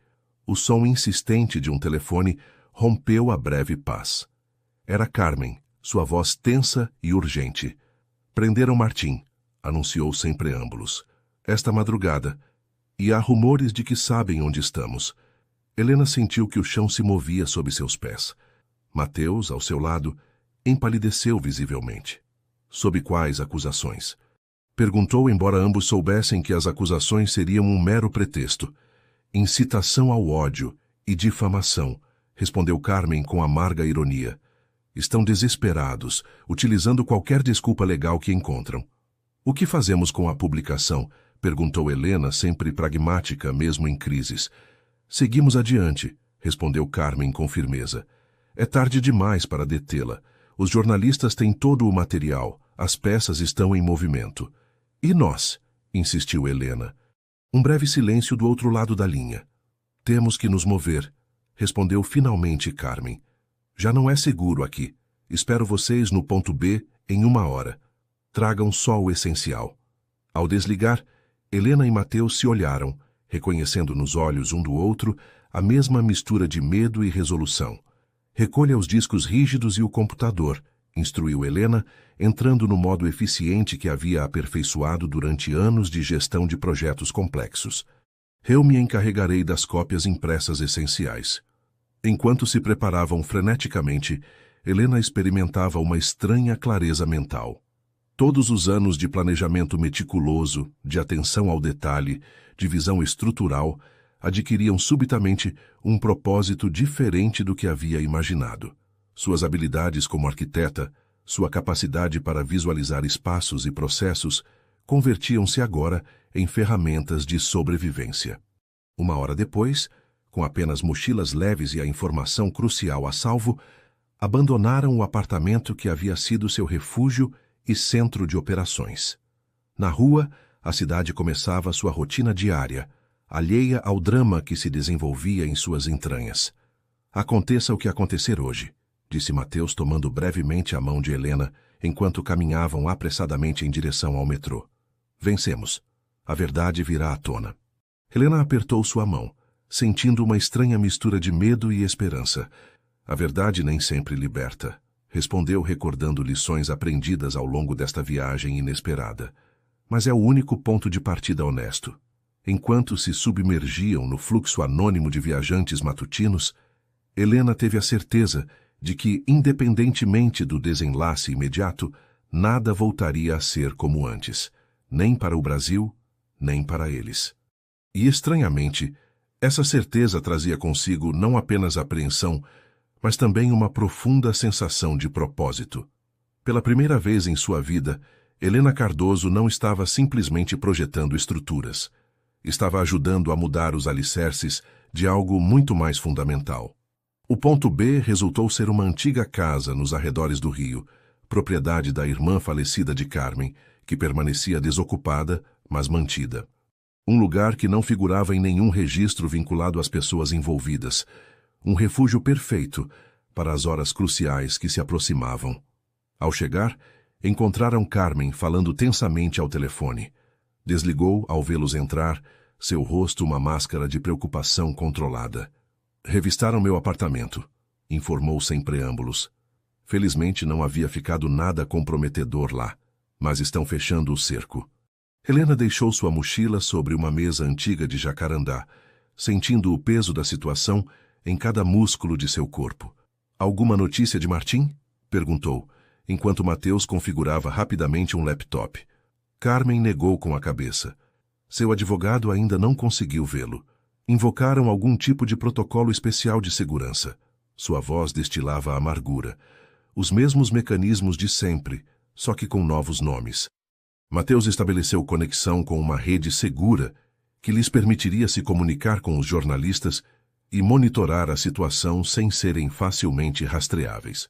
O som insistente de um telefone rompeu a breve paz. Era Carmen, sua voz tensa e urgente. Prenderam Martim, anunciou sem preâmbulos. Esta madrugada. E há rumores de que sabem onde estamos. Helena sentiu que o chão se movia sob seus pés. Mateus, ao seu lado, empalideceu visivelmente. Sob quais acusações? Perguntou, embora ambos soubessem que as acusações seriam um mero pretexto. Incitação ao ódio e difamação, respondeu Carmen com amarga ironia. Estão desesperados, utilizando qualquer desculpa legal que encontram. O que fazemos com a publicação? Perguntou Helena, sempre pragmática, mesmo em crises. Seguimos adiante, respondeu Carmen com firmeza. É tarde demais para detê-la. Os jornalistas têm todo o material, as peças estão em movimento. E nós? Insistiu Helena. Um breve silêncio do outro lado da linha. Temos que nos mover, respondeu finalmente Carmen. Já não é seguro aqui. Espero vocês no ponto B em 1 hora. Tragam só o essencial. Ao desligar, Helena e Mateus se olharam, reconhecendo nos olhos um do outro a mesma mistura de medo e resolução. Recolha os discos rígidos e o computador, instruiu Helena, entrando no modo eficiente que havia aperfeiçoado durante anos de gestão de projetos complexos. Eu me encarregarei das cópias impressas essenciais. Enquanto se preparavam freneticamente, Helena experimentava uma estranha clareza mental. Todos os anos de planejamento meticuloso, de atenção ao detalhe, de visão estrutural, adquiriam subitamente um propósito diferente do que havia imaginado. Suas habilidades como arquiteta, sua capacidade para visualizar espaços e processos, convertiam-se agora em ferramentas de sobrevivência. 1 hora depois, com apenas mochilas leves e a informação crucial a salvo, abandonaram o apartamento que havia sido seu refúgio e centro de operações. Na rua, a cidade começava sua rotina diária, alheia ao drama que se desenvolvia em suas entranhas. Aconteça o que acontecer hoje, disse Mateus tomando brevemente a mão de Helena, enquanto caminhavam apressadamente em direção ao metrô. Vencemos. A verdade virá à tona. Helena apertou sua mão, sentindo uma estranha mistura de medo e esperança. A verdade nem sempre liberta, respondeu recordando lições aprendidas ao longo desta viagem inesperada. Mas é o único ponto de partida honesto. Enquanto se submergiam no fluxo anônimo de viajantes matutinos, Helena teve a certeza de que, independentemente do desenlace imediato, nada voltaria a ser como antes, nem para o Brasil, nem para eles. E, estranhamente, essa certeza trazia consigo não apenas apreensão, mas também uma profunda sensação de propósito. Pela primeira vez em sua vida, Helena Cardoso não estava simplesmente projetando estruturas. Estava ajudando a mudar os alicerces de algo muito mais fundamental. O ponto B resultou ser uma antiga casa nos arredores do Rio, propriedade da irmã falecida de Carmen, que permanecia desocupada, mas mantida. Um lugar que não figurava em nenhum registro vinculado às pessoas envolvidas. Um refúgio perfeito para as horas cruciais que se aproximavam. Ao chegar, encontraram Carmen falando tensamente ao telefone. Desligou ao vê-los entrar, seu rosto uma máscara de preocupação controlada. Revistaram meu apartamento, informou sem preâmbulos. Felizmente não havia ficado nada comprometedor lá, mas estão fechando o cerco. Helena deixou sua mochila sobre uma mesa antiga de jacarandá, sentindo o peso da situação em cada músculo de seu corpo. Alguma notícia de Martim? Perguntou, enquanto Mateus configurava rapidamente um laptop. Carmen negou com a cabeça. Seu advogado ainda não conseguiu vê-lo. Invocaram algum tipo de protocolo especial de segurança. Sua voz destilava amargura. Os mesmos mecanismos de sempre, só que com novos nomes. Mateus estabeleceu conexão com uma rede segura que lhes permitiria se comunicar com os jornalistas e monitorar a situação sem serem facilmente rastreáveis.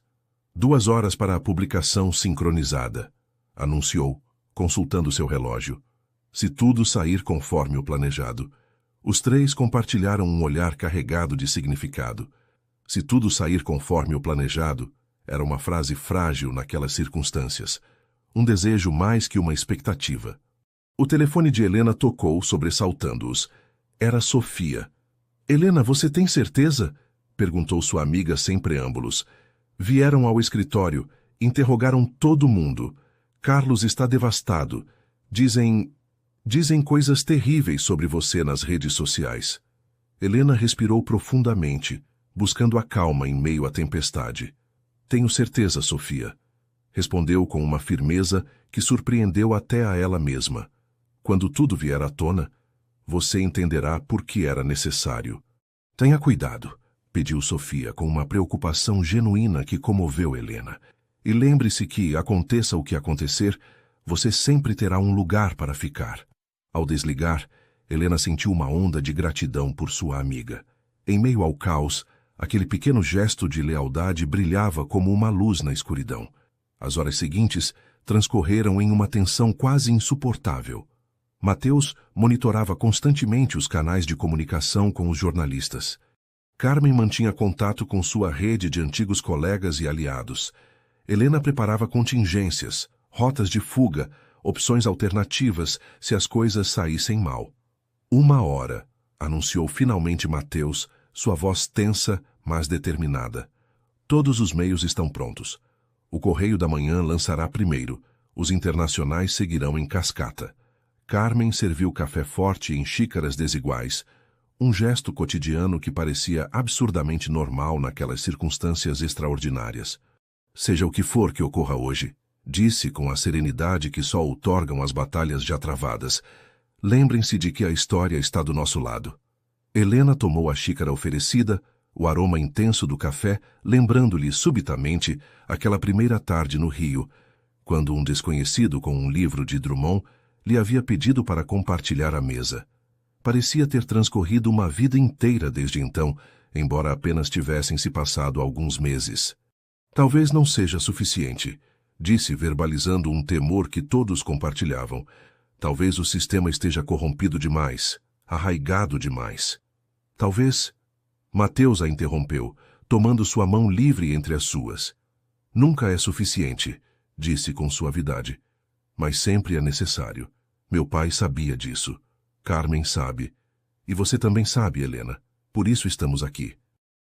2 horas para a publicação sincronizada, anunciou, consultando seu relógio. Se tudo sair conforme o planejado. Os 3 compartilharam um olhar carregado de significado. Se tudo sair conforme o planejado, era uma frase frágil naquelas circunstâncias. Um desejo mais que uma expectativa. O telefone de Helena tocou, sobressaltando-os. Era Sofia. Helena, você tem certeza? Perguntou sua amiga sem preâmbulos. Vieram ao escritório, interrogaram todo mundo. Carlos está devastado. Dizem... Dizem coisas terríveis sobre você nas redes sociais. Helena respirou profundamente, buscando a calma em meio à tempestade. Tenho certeza, Sofia. Respondeu com uma firmeza que surpreendeu até a ela mesma. Quando tudo vier à tona, você entenderá por que era necessário. Tenha cuidado, pediu Sofia com uma preocupação genuína que comoveu Helena. E lembre-se que, aconteça o que acontecer, você sempre terá um lugar para ficar. Ao desligar, Helena sentiu uma onda de gratidão por sua amiga. Em meio ao caos, aquele pequeno gesto de lealdade brilhava como uma luz na escuridão. As horas seguintes transcorreram em uma tensão quase insuportável. Mateus monitorava constantemente os canais de comunicação com os jornalistas. Carmen mantinha contato com sua rede de antigos colegas e aliados. Helena preparava contingências, rotas de fuga, opções alternativas se as coisas saíssem mal. 1 hora, anunciou finalmente Mateus, sua voz tensa, mas determinada. Todos os meios estão prontos. O Correio da Manhã lançará primeiro. Os internacionais seguirão em cascata. Carmen serviu café forte em xícaras desiguais, um gesto cotidiano que parecia absurdamente normal naquelas circunstâncias extraordinárias. Seja o que for que ocorra hoje, disse com a serenidade que só outorgam as batalhas já travadas, lembrem-se de que a história está do nosso lado. Helena tomou a xícara oferecida, o aroma intenso do café, lembrando-lhe subitamente aquela primeira tarde no Rio, quando um desconhecido com um livro de Drummond lhe havia pedido para compartilhar a mesa. Parecia ter transcorrido uma vida inteira desde então, embora apenas tivessem se passado alguns meses. Talvez não seja suficiente, disse verbalizando um temor que todos compartilhavam. Talvez o sistema esteja corrompido demais, arraigado demais. Talvez... Mateus a interrompeu, tomando sua mão livre entre as suas. Nunca é suficiente, disse com suavidade. Mas sempre é necessário. Meu pai sabia disso. Carmen sabe. E você também sabe, Helena. Por isso estamos aqui.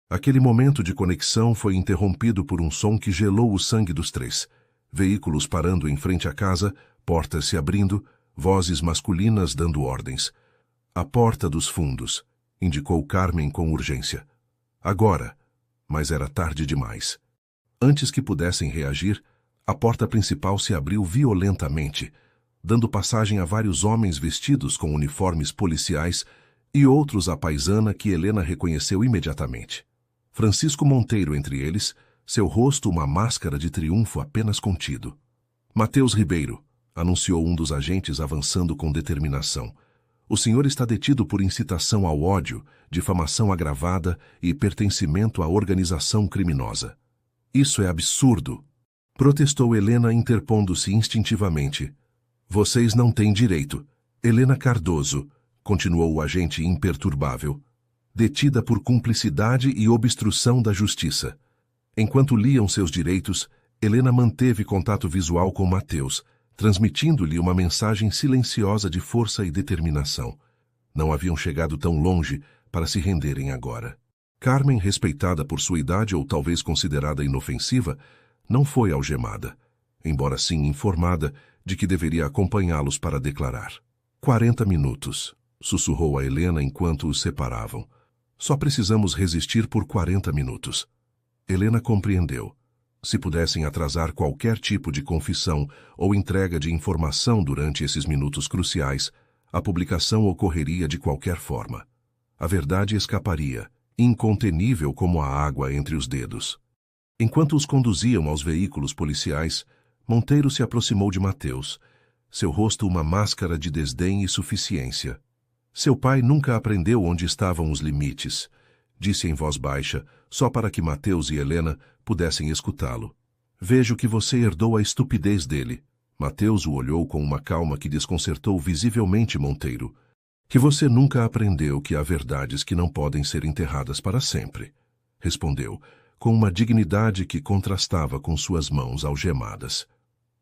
Aquele momento de conexão foi interrompido por um som que gelou o sangue dos três. Veículos parando em frente à casa, portas se abrindo, vozes masculinas dando ordens. A porta dos fundos, indicou Carmen com urgência. Agora, mas era tarde demais. Antes que pudessem reagir, a porta principal se abriu violentamente, dando passagem a vários homens vestidos com uniformes policiais e outros à paisana que Helena reconheceu imediatamente. Francisco Monteiro entre eles, seu rosto uma máscara de triunfo apenas contido. Mateus Ribeiro, anunciou um dos agentes avançando com determinação. O senhor está detido por incitação ao ódio, difamação agravada e pertencimento à organização criminosa. Isso é absurdo, protestou Helena interpondo-se instintivamente. Vocês não têm direito. Helena Cardoso, continuou o agente imperturbável, detida por cumplicidade e obstrução da justiça. Enquanto liam seus direitos, Helena manteve contato visual com Mateus, transmitindo-lhe uma mensagem silenciosa de força e determinação. Não haviam chegado tão longe para se renderem agora. Carmen, respeitada por sua idade ou talvez considerada inofensiva, não foi algemada, embora sim informada de que deveria acompanhá-los para declarar. 40 minutos, sussurrou a Helena enquanto os separavam. Só precisamos resistir por 40 minutos. Helena compreendeu. Se pudessem atrasar qualquer tipo de confissão ou entrega de informação durante esses minutos cruciais, a publicação ocorreria de qualquer forma. A verdade escaparia, incontenível como a água entre os dedos. Enquanto os conduziam aos veículos policiais, Monteiro se aproximou de Mateus, seu rosto uma máscara de desdém e suficiência. Seu pai nunca aprendeu onde estavam os limites, disse em voz baixa, só para que Mateus e Helena pudessem escutá-lo. Vejo que você herdou a estupidez dele. Mateus o olhou com uma calma que desconcertou visivelmente Monteiro. Que você nunca aprendeu que há verdades que não podem ser enterradas para sempre, respondeu, com uma dignidade que contrastava com suas mãos algemadas.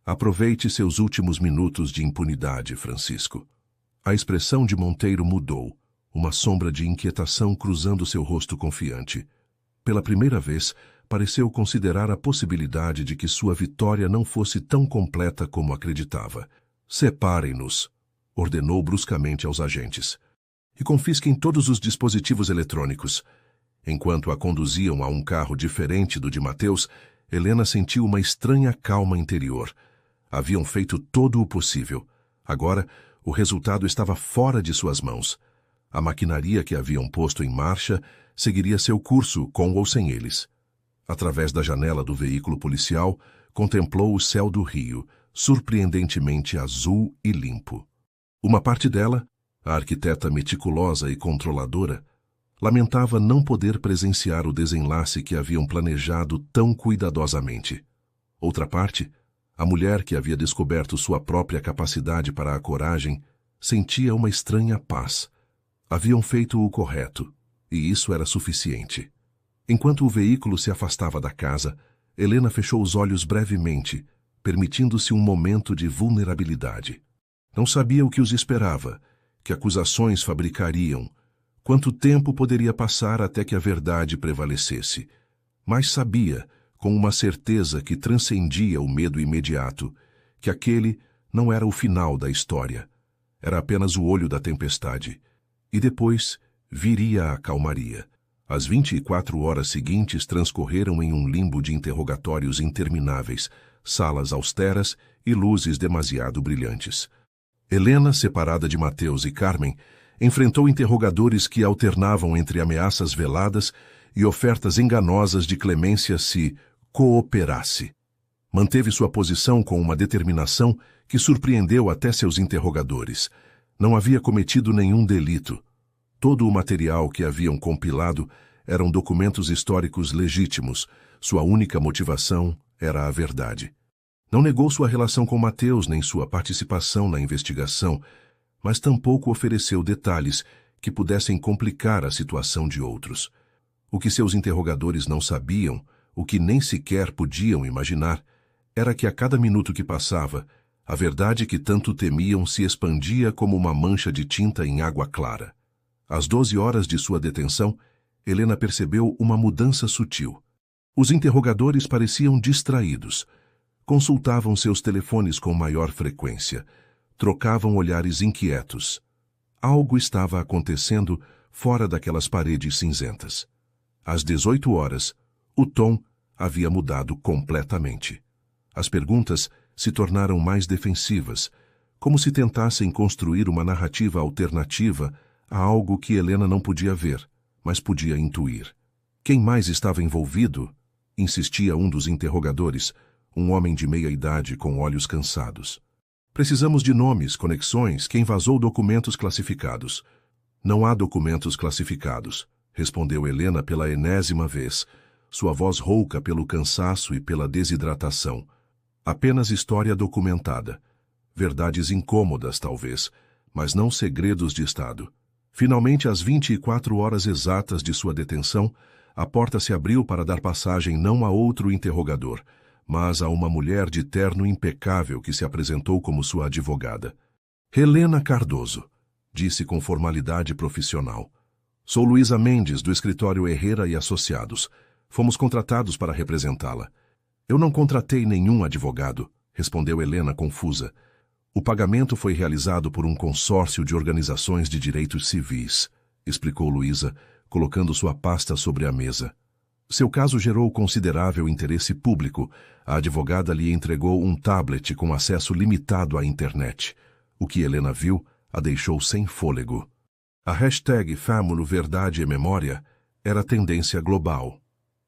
Aproveite seus últimos minutos de impunidade, Francisco. A expressão de Monteiro mudou, uma sombra de inquietação cruzando seu rosto confiante. Pela primeira vez, pareceu considerar a possibilidade de que sua vitória não fosse tão completa como acreditava. Separem-nos, ordenou bruscamente aos agentes. E confisquem todos os dispositivos eletrônicos. Enquanto a conduziam a um carro diferente do de Mateus, Helena sentiu uma estranha calma interior. Haviam feito todo o possível. Agora, o resultado estava fora de suas mãos. A maquinaria que haviam posto em marcha seguiria seu curso com ou sem eles. Através da janela do veículo policial, contemplou o céu do rio, surpreendentemente azul e limpo. Uma parte dela, a arquiteta meticulosa e controladora, lamentava não poder presenciar o desenlace que haviam planejado tão cuidadosamente. Outra parte, a mulher que havia descoberto sua própria capacidade para a coragem, sentia uma estranha paz. Haviam feito o correto, e isso era suficiente. Enquanto o veículo se afastava da casa, Helena fechou os olhos brevemente, permitindo-se um momento de vulnerabilidade. Não sabia o que os esperava, que acusações fabricariam, quanto tempo poderia passar até que a verdade prevalecesse. Mas sabia, com uma certeza que transcendia o medo imediato, que aquele não era o final da história. Era apenas o olho da tempestade. E depois viria a calmaria. As 24 horas seguintes transcorreram em um limbo de interrogatórios intermináveis, salas austeras e luzes demasiado brilhantes. Helena, separada de Mateus e Carmen, enfrentou interrogadores que alternavam entre ameaças veladas e ofertas enganosas de clemência se cooperasse. Manteve sua posição com uma determinação que surpreendeu até seus interrogadores. Não havia cometido nenhum delito. Todo o material que haviam compilado eram documentos históricos legítimos. Sua única motivação era a verdade. Não negou sua relação com Mateus nem sua participação na investigação, mas tampouco ofereceu detalhes que pudessem complicar a situação de outros. O que seus interrogadores não sabiam, o que nem sequer podiam imaginar, era que a cada minuto que passava, a verdade que tanto temiam se expandia como uma mancha de tinta em água clara. Às 12 horas de sua detenção, Helena percebeu uma mudança sutil. Os interrogadores pareciam distraídos. Consultavam seus telefones com maior frequência. Trocavam olhares inquietos. Algo estava acontecendo fora daquelas paredes cinzentas. Às 18 horas, o tom havia mudado completamente. As perguntas se tornaram mais defensivas, como se tentassem construir uma narrativa alternativa a algo que Helena não podia ver, mas podia intuir. Quem mais estava envolvido? Insistia um dos interrogadores, um homem de meia idade com olhos cansados. Precisamos de nomes, conexões, quem vazou documentos classificados. Não há documentos classificados, respondeu Helena pela enésima vez, sua voz rouca pelo cansaço e pela desidratação. Apenas história documentada. Verdades incômodas, talvez, mas não segredos de Estado. Finalmente, às 24 horas exatas de sua detenção, a porta se abriu para dar passagem não a outro interrogador, mas a uma mulher de terno impecável que se apresentou como sua advogada. Helena Cardoso, disse com formalidade profissional. Sou Luísa Mendes, do escritório Herrera e Associados. Fomos contratados para representá-la. Eu não contratei nenhum advogado, respondeu Helena confusa. O pagamento foi realizado por um consórcio de organizações de direitos civis, explicou Luísa, colocando sua pasta sobre a mesa. Seu caso gerou considerável interesse público. A advogada lhe entregou um tablet com acesso limitado à internet. O que Helena viu a deixou sem fôlego. A hashtag Fámulo Verdade e Memória era tendência global.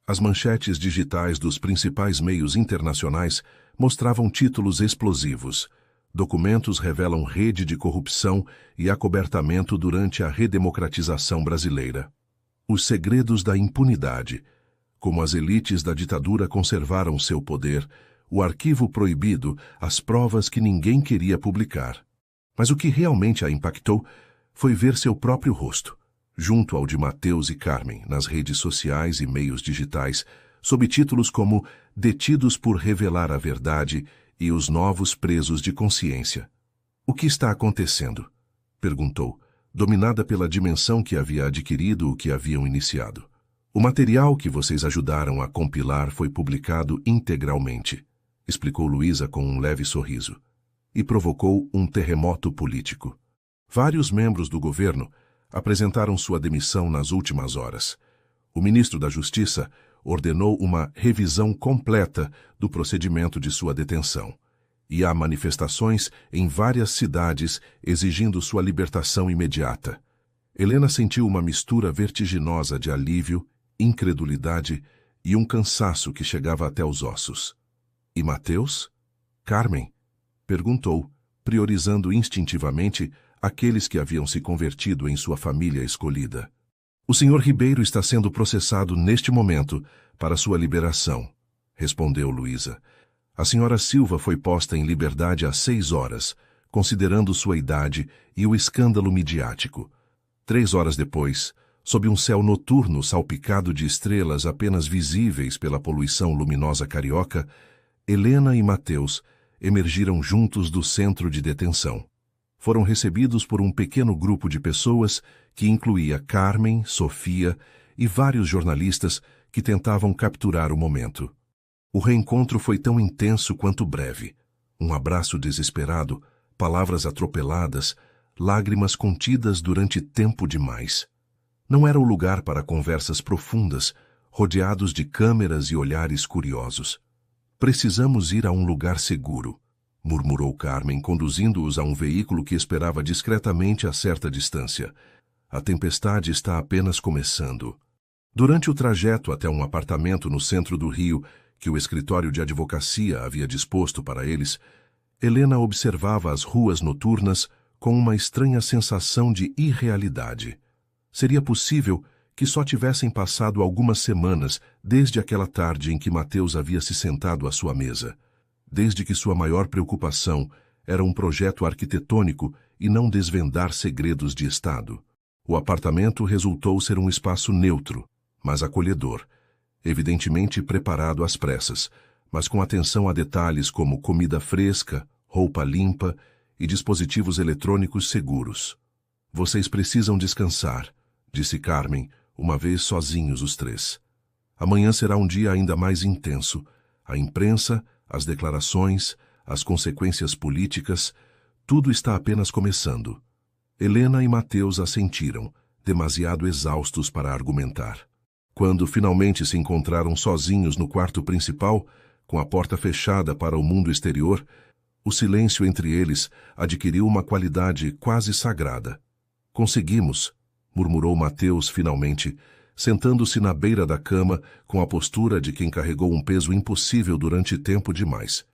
As manchetes digitais dos principais meios internacionais mostravam títulos explosivos. Documentos revelam rede de corrupção e acobertamento durante a redemocratização brasileira. Os segredos da impunidade. Como as elites da ditadura conservaram seu poder, o arquivo proibido, as provas que ninguém queria publicar. Mas o que realmente a impactou foi ver seu próprio rosto, junto ao de Mateus e Carmen, nas redes sociais e meios digitais, sob títulos como Detidos por Revelar a Verdade e os Novos Presos de Consciência. O que está acontecendo? Perguntou, dominada pela dimensão que havia adquirido o que haviam iniciado. O material que vocês ajudaram a compilar foi publicado integralmente, explicou Luísa com um leve sorriso. e provocou um terremoto político. Vários membros do governo apresentaram sua demissão nas últimas horas. O ministro da Justiça ordenou uma revisão completa do procedimento de sua detenção. E há manifestações em várias cidades exigindo sua libertação imediata. Helena sentiu uma mistura vertiginosa de alívio, incredulidade e um cansaço que chegava até os ossos. E Mateus? Carmen? Perguntou, priorizando instintivamente aqueles que haviam se convertido em sua família escolhida. O Sr. Ribeiro está sendo processado neste momento para sua liberação, respondeu Luísa. A Sra. Silva foi posta em liberdade às 6 horas, considerando sua idade e o escândalo midiático. 3 horas depois, sob um céu noturno salpicado de estrelas apenas visíveis pela poluição luminosa carioca, Helena e Mateus emergiram juntos do centro de detenção. Foram recebidos por um pequeno grupo de pessoas que incluía Carmen, Sofia e vários jornalistas que tentavam capturar o momento. O reencontro foi tão intenso quanto breve. Um abraço desesperado, palavras atropeladas, lágrimas contidas durante tempo demais. Não era o lugar para conversas profundas, rodeados de câmeras e olhares curiosos. Precisamos ir a um lugar seguro, murmurou Carmen, conduzindo-os a um veículo que esperava discretamente a certa distância. A tempestade está apenas começando. Durante o trajeto até um apartamento no centro do Rio, que o escritório de advocacia havia disposto para eles, Helena observava as ruas noturnas com uma estranha sensação de irrealidade. Seria possível que só tivessem passado algumas semanas desde aquela tarde em que Mateus havia se sentado à sua mesa, desde que sua maior preocupação era um projeto arquitetônico e não desvendar segredos de Estado. O apartamento resultou ser um espaço neutro, mas acolhedor, evidentemente preparado às pressas, mas com atenção a detalhes como comida fresca, roupa limpa e dispositivos eletrônicos seguros. Vocês precisam descansar, disse Carmen, uma vez sozinhos os três. Amanhã será um dia ainda mais intenso. A imprensa, as declarações, as consequências políticas, tudo está apenas começando. Helena e Mateus assentiram, demasiado exaustos para argumentar. Quando finalmente se encontraram sozinhos no quarto principal, com a porta fechada para o mundo exterior, o silêncio entre eles adquiriu uma qualidade quase sagrada. Conseguimos, murmurou Mateus finalmente, sentando-se na beira da cama com a postura de quem carregou um peso impossível durante tempo demais.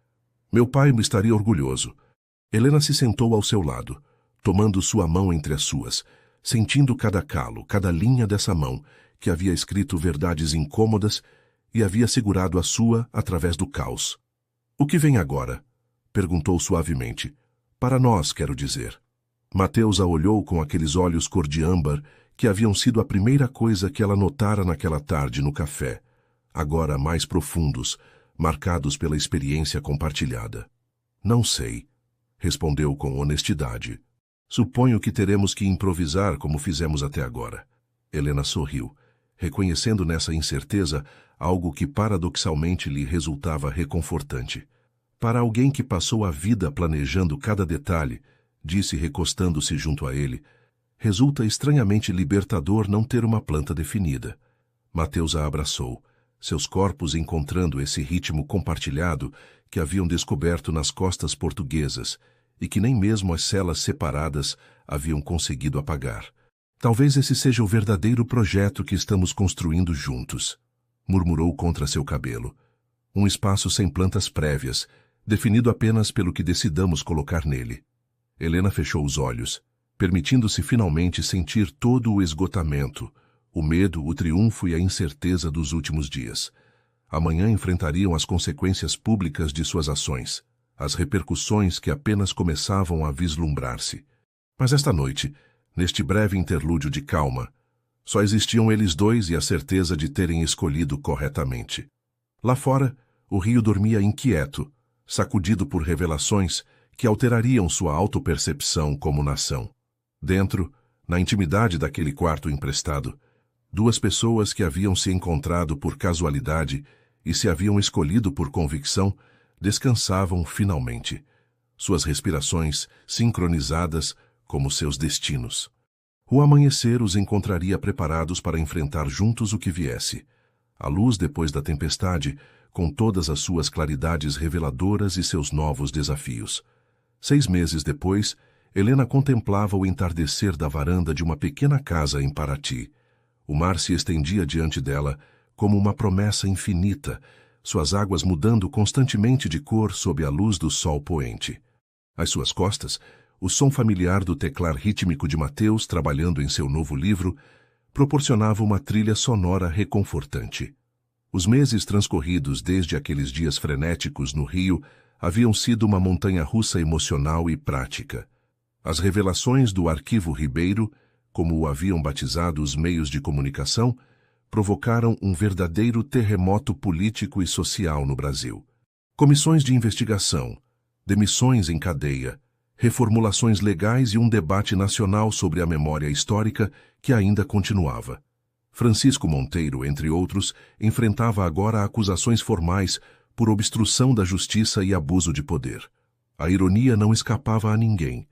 Meu pai me estaria orgulhoso. Helena se sentou ao seu lado, tomando sua mão entre as suas, sentindo cada calo, cada linha dessa mão, que havia escrito verdades incômodas e havia segurado a sua através do caos. O que vem agora? Perguntou suavemente. Para nós, quero dizer. Mateus a olhou com aqueles olhos cor de âmbar que haviam sido a primeira coisa que ela notara naquela tarde no café, agora mais profundos, marcados pela experiência compartilhada. Não sei, respondeu com honestidade. Suponho que teremos que improvisar como fizemos até agora. Helena sorriu, reconhecendo nessa incerteza algo que paradoxalmente lhe resultava reconfortante. Para alguém que passou a vida planejando cada detalhe, disse recostando-se junto a ele, resulta estranhamente libertador não ter uma planta definida. Mateus a abraçou, seus corpos encontrando esse ritmo compartilhado que haviam descoberto nas costas portuguesas e que nem mesmo as celas separadas haviam conseguido apagar. Talvez esse seja o verdadeiro projeto que estamos construindo juntos, murmurou contra seu cabelo. Um espaço sem plantas prévias, definido apenas pelo que decidamos colocar nele. Helena fechou os olhos, permitindo-se finalmente sentir todo o esgotamento, o medo, o triunfo e a incerteza dos últimos dias. Amanhã enfrentariam as consequências públicas de suas ações, as repercussões que apenas começavam a vislumbrar-se. Mas esta noite, neste breve interlúdio de calma, só existiam eles dois e a certeza de terem escolhido corretamente. Lá fora, o rio dormia inquieto, sacudido por revelações que alterariam sua autopercepção como nação. Dentro, na intimidade daquele quarto emprestado, duas pessoas que haviam se encontrado por casualidade e se haviam escolhido por convicção, descansavam finalmente. suas respirações sincronizadas como seus destinos. O amanhecer os encontraria preparados para enfrentar juntos o que viesse. A luz depois da tempestade, com todas as suas claridades reveladoras e seus novos desafios. 6 meses depois, Helena contemplava o entardecer da varanda de uma pequena casa em Paraty. O mar se estendia diante dela como uma promessa infinita, suas águas mudando constantemente de cor sob a luz do sol poente. Às suas costas, o som familiar do teclar rítmico de Mateus, trabalhando em seu novo livro, proporcionava uma trilha sonora reconfortante. Os meses transcorridos desde aqueles dias frenéticos no Rio haviam sido uma montanha-russa emocional e prática. As revelações do Arquivo Ribeiro, como o haviam batizado os meios de comunicação, provocaram um verdadeiro terremoto político e social no Brasil. Comissões de investigação, demissões em cadeia, reformulações legais e um debate nacional sobre a memória histórica que ainda continuava. Francisco Monteiro, entre outros, enfrentava agora acusações formais por obstrução da justiça e abuso de poder. A ironia não escapava a ninguém.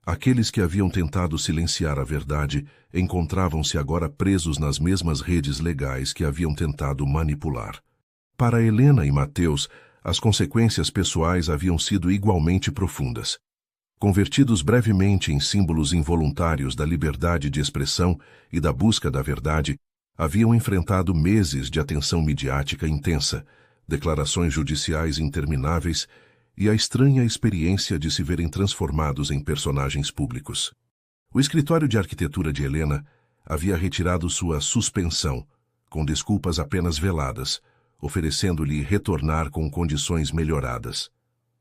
Aqueles que haviam tentado silenciar a verdade encontravam-se agora presos nas mesmas redes legais que haviam tentado manipular. Para Helena e Mateus, as consequências pessoais haviam sido igualmente profundas. Convertidos brevemente em símbolos involuntários da liberdade de expressão e da busca da verdade, haviam enfrentado meses de atenção midiática intensa, declarações judiciais intermináveis e a estranha experiência de se verem transformados em personagens públicos. O escritório de arquitetura de Helena havia retirado sua suspensão, com desculpas apenas veladas, oferecendo-lhe retornar com condições melhoradas.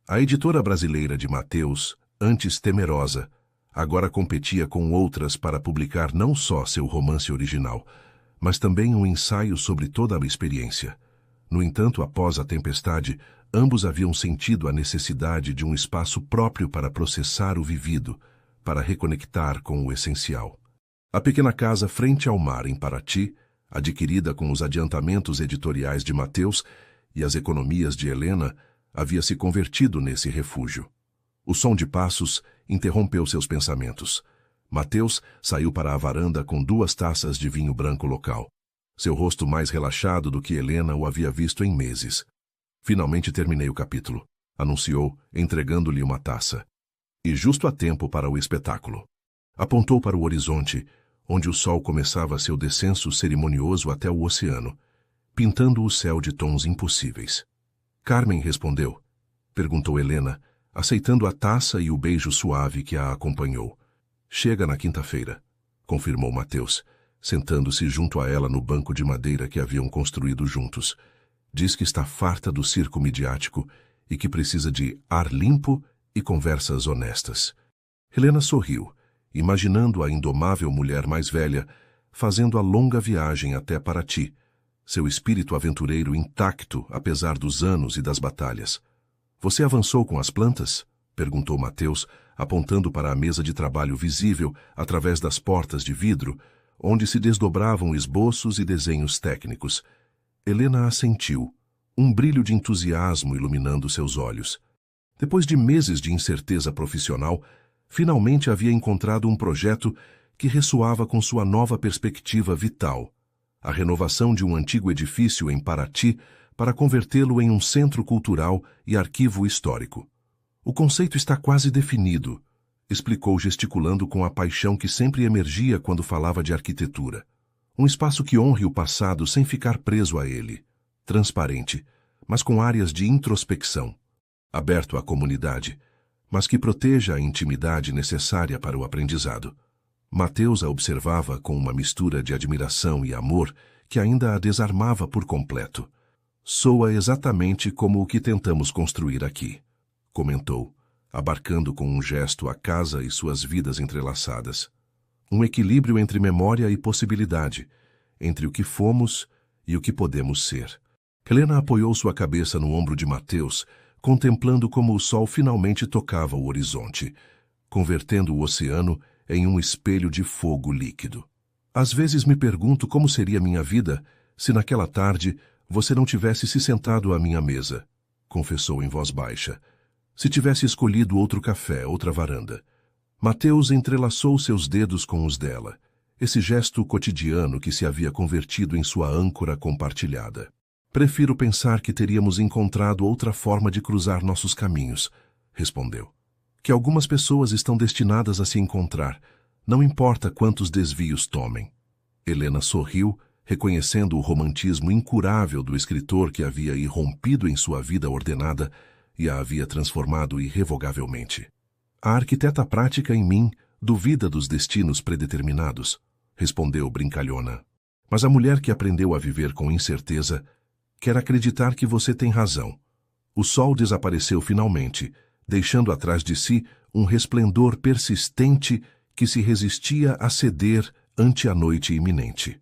A editora brasileira de Mateus, antes temerosa, agora competia com outras para publicar não só seu romance original, mas também um ensaio sobre toda a experiência. No entanto, após a tempestade, ambos haviam sentido a necessidade de um espaço próprio para processar o vivido, para reconectar com o essencial. A pequena casa frente ao mar em Paraty, adquirida com os adiantamentos editoriais de Mateus e as economias de Helena, havia se convertido nesse refúgio. O som de passos interrompeu seus pensamentos. Mateus saiu para a varanda com 2 taças de vinho branco local. Seu rosto mais relaxado do que Helena o havia visto em meses. Finalmente terminei o capítulo, anunciou, entregando-lhe uma taça. E justo a tempo para o espetáculo. Apontou para o horizonte, onde o sol começava seu descenso cerimonioso até o oceano, pintando o céu de tons impossíveis. Carmen respondeu, perguntou Helena, aceitando a taça e o beijo suave que a acompanhou. Chega na quinta-feira, confirmou Mateus, sentando-se junto a ela no banco de madeira que haviam construído juntos. Diz que está farta do circo midiático e que precisa de ar limpo e conversas honestas. Helena sorriu, imaginando a indomável mulher mais velha fazendo a longa viagem até Paraty, seu espírito aventureiro intacto apesar dos anos e das batalhas. Você avançou com as plantas? Perguntou Mateus, apontando para a mesa de trabalho visível através das portas de vidro, onde se desdobravam esboços e desenhos técnicos. Helena assentiu, um brilho de entusiasmo iluminando seus olhos. Depois de meses de incerteza profissional, finalmente havia encontrado um projeto que ressoava com sua nova perspectiva vital, a renovação de um antigo edifício em Paraty para convertê-lo em um centro cultural e arquivo histórico. O conceito está quase definido, explicou gesticulando com a paixão que sempre emergia quando falava de arquitetura. Um espaço que honre o passado sem ficar preso a ele, transparente, mas com áreas de introspecção, aberto à comunidade, mas que proteja a intimidade necessária para o aprendizado. Mateus a observava com uma mistura de admiração e amor que ainda a desarmava por completo. Soa exatamente como o que tentamos construir aqui, comentou, abarcando com um gesto a casa e suas vidas entrelaçadas. Um equilíbrio entre memória e possibilidade, entre o que fomos e o que podemos ser. Helena apoiou sua cabeça no ombro de Mateus, contemplando como o sol finalmente tocava o horizonte, convertendo o oceano em um espelho de fogo líquido. Às vezes me pergunto como seria minha vida se naquela tarde você não tivesse se sentado à minha mesa, confessou em voz baixa. Se tivesse escolhido outro café, outra varanda. Mateus entrelaçou seus dedos com os dela, esse gesto cotidiano que se havia convertido em sua âncora compartilhada. Prefiro pensar que teríamos encontrado outra forma de cruzar nossos caminhos, respondeu. Que algumas pessoas estão destinadas a se encontrar, não importa quantos desvios tomem. Helena sorriu, reconhecendo o romantismo incurável do escritor que havia irrompido em sua vida ordenada e a havia transformado irrevogavelmente. A arquiteta prática em mim duvida dos destinos predeterminados, respondeu brincalhona. Mas a mulher que aprendeu a viver com incerteza quer acreditar que você tem razão. O sol desapareceu finalmente, deixando atrás de si um resplendor persistente que se resistia a ceder ante a noite iminente.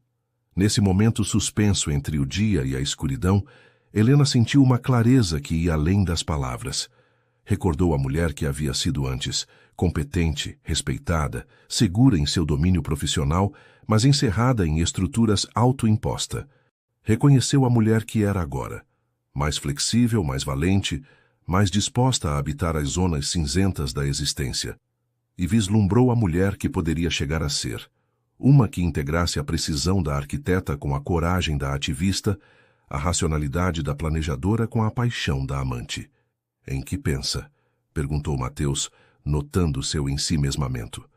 Nesse momento suspenso entre o dia e a escuridão, Helena sentiu uma clareza que ia além das palavras. Recordou a mulher que havia sido antes, competente, respeitada, segura em seu domínio profissional, mas encerrada em estruturas autoimpostas. Reconheceu a mulher que era agora, mais flexível, mais valente, mais disposta a habitar as zonas cinzentas da existência. E vislumbrou a mulher que poderia chegar a ser, uma que integrasse a precisão da arquiteta com a coragem da ativista, a racionalidade da planejadora com a paixão da amante. Em que pensa? Perguntou Mateus, notando seu ensimesmamento.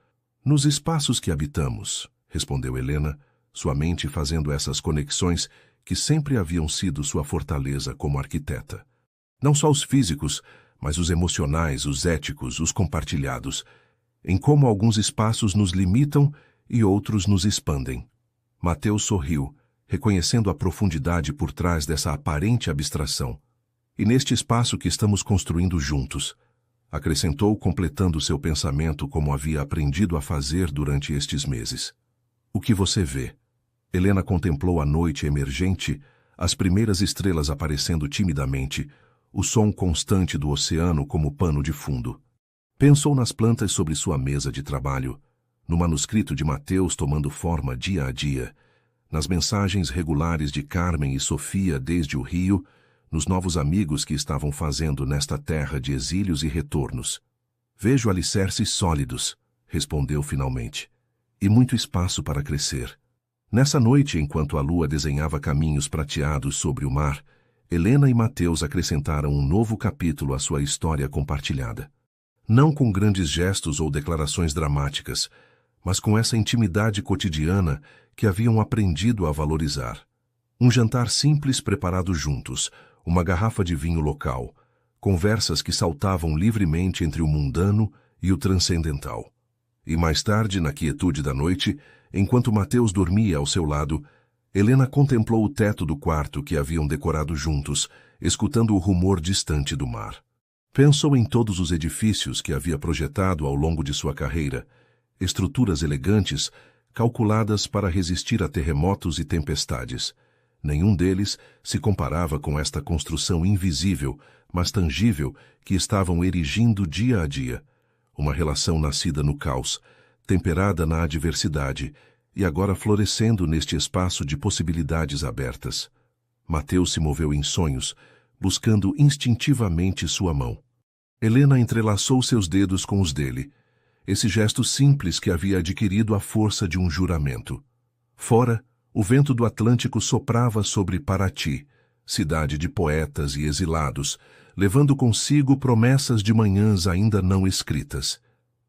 Nos espaços que habitamos, respondeu Helena, sua mente fazendo essas conexões que sempre haviam sido sua fortaleza como arquiteta. Não só os físicos, mas os emocionais, os éticos, os compartilhados, em como alguns espaços nos limitam e outros nos expandem. Mateus sorriu, reconhecendo a profundidade por trás dessa aparente abstração. E neste espaço que estamos construindo juntos, acrescentou, completando seu pensamento como havia aprendido a fazer durante estes meses. O que você vê? Helena contemplou a noite emergente, as primeiras estrelas aparecendo timidamente, o som constante do oceano como pano de fundo. Pensou nas plantas sobre sua mesa de trabalho, no manuscrito de Mateus tomando forma dia a dia, nas mensagens regulares de Carmen e Sofia desde o Rio, nos novos amigos que estavam fazendo nesta terra de exílios e retornos. Vejo alicerces sólidos, respondeu finalmente, e muito espaço para crescer. Nessa noite, enquanto a lua desenhava caminhos prateados sobre o mar, Helena e Mateus acrescentaram um novo capítulo à sua história compartilhada. Não com grandes gestos ou declarações dramáticas, mas com essa intimidade cotidiana que haviam aprendido a valorizar. Um jantar simples preparado juntos, uma garrafa de vinho local, conversas que saltavam livremente entre o mundano e o transcendental. E mais tarde, na quietude da noite, enquanto Mateus dormia ao seu lado, Helena contemplou o teto do quarto que haviam decorado juntos, escutando o rumor distante do mar. Pensou em todos os edifícios que havia projetado ao longo de sua carreira, estruturas elegantes, calculadas para resistir a terremotos e tempestades. Nenhum deles se comparava com esta construção invisível, mas tangível, que estavam erigindo dia a dia. Uma relação nascida no caos, temperada na adversidade, e agora florescendo neste espaço de possibilidades abertas. Mateus se moveu em sonhos, buscando instintivamente sua mão. Helena entrelaçou seus dedos com os dele, esse gesto simples que havia adquirido a força de um juramento. Fora, o vento do Atlântico soprava sobre Paraty, cidade de poetas e exilados, levando consigo promessas de manhãs ainda não escritas.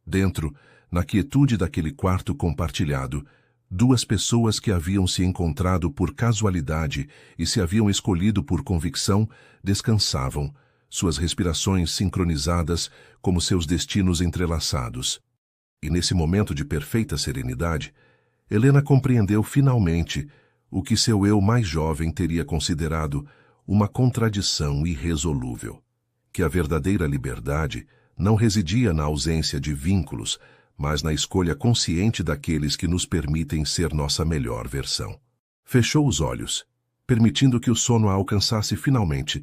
Dentro, na quietude daquele quarto compartilhado, duas pessoas que haviam se encontrado por casualidade e se haviam escolhido por convicção, descansavam, suas respirações sincronizadas como seus destinos entrelaçados. E nesse momento de perfeita serenidade, Helena compreendeu finalmente o que seu eu mais jovem teria considerado uma contradição irresolúvel, que a verdadeira liberdade não residia na ausência de vínculos, mas na escolha consciente daqueles que nos permitem ser nossa melhor versão. Fechou os olhos, permitindo que o sono a alcançasse finalmente,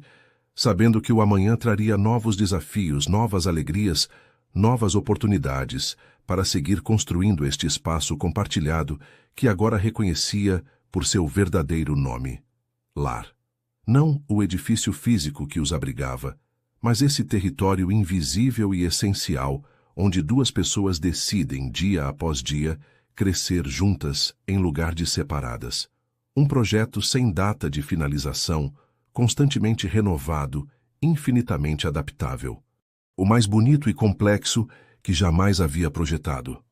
sabendo que o amanhã traria novos desafios, novas alegrias, novas oportunidades para seguir construindo este espaço compartilhado que agora reconhecia por seu verdadeiro nome: lar. Não o edifício físico que os abrigava, mas esse território invisível e essencial, onde duas pessoas decidem, dia após dia, crescer juntas em lugar de separadas. Um projeto sem data de finalização, constantemente renovado, infinitamente adaptável. O mais bonito e complexo que jamais havia projetado.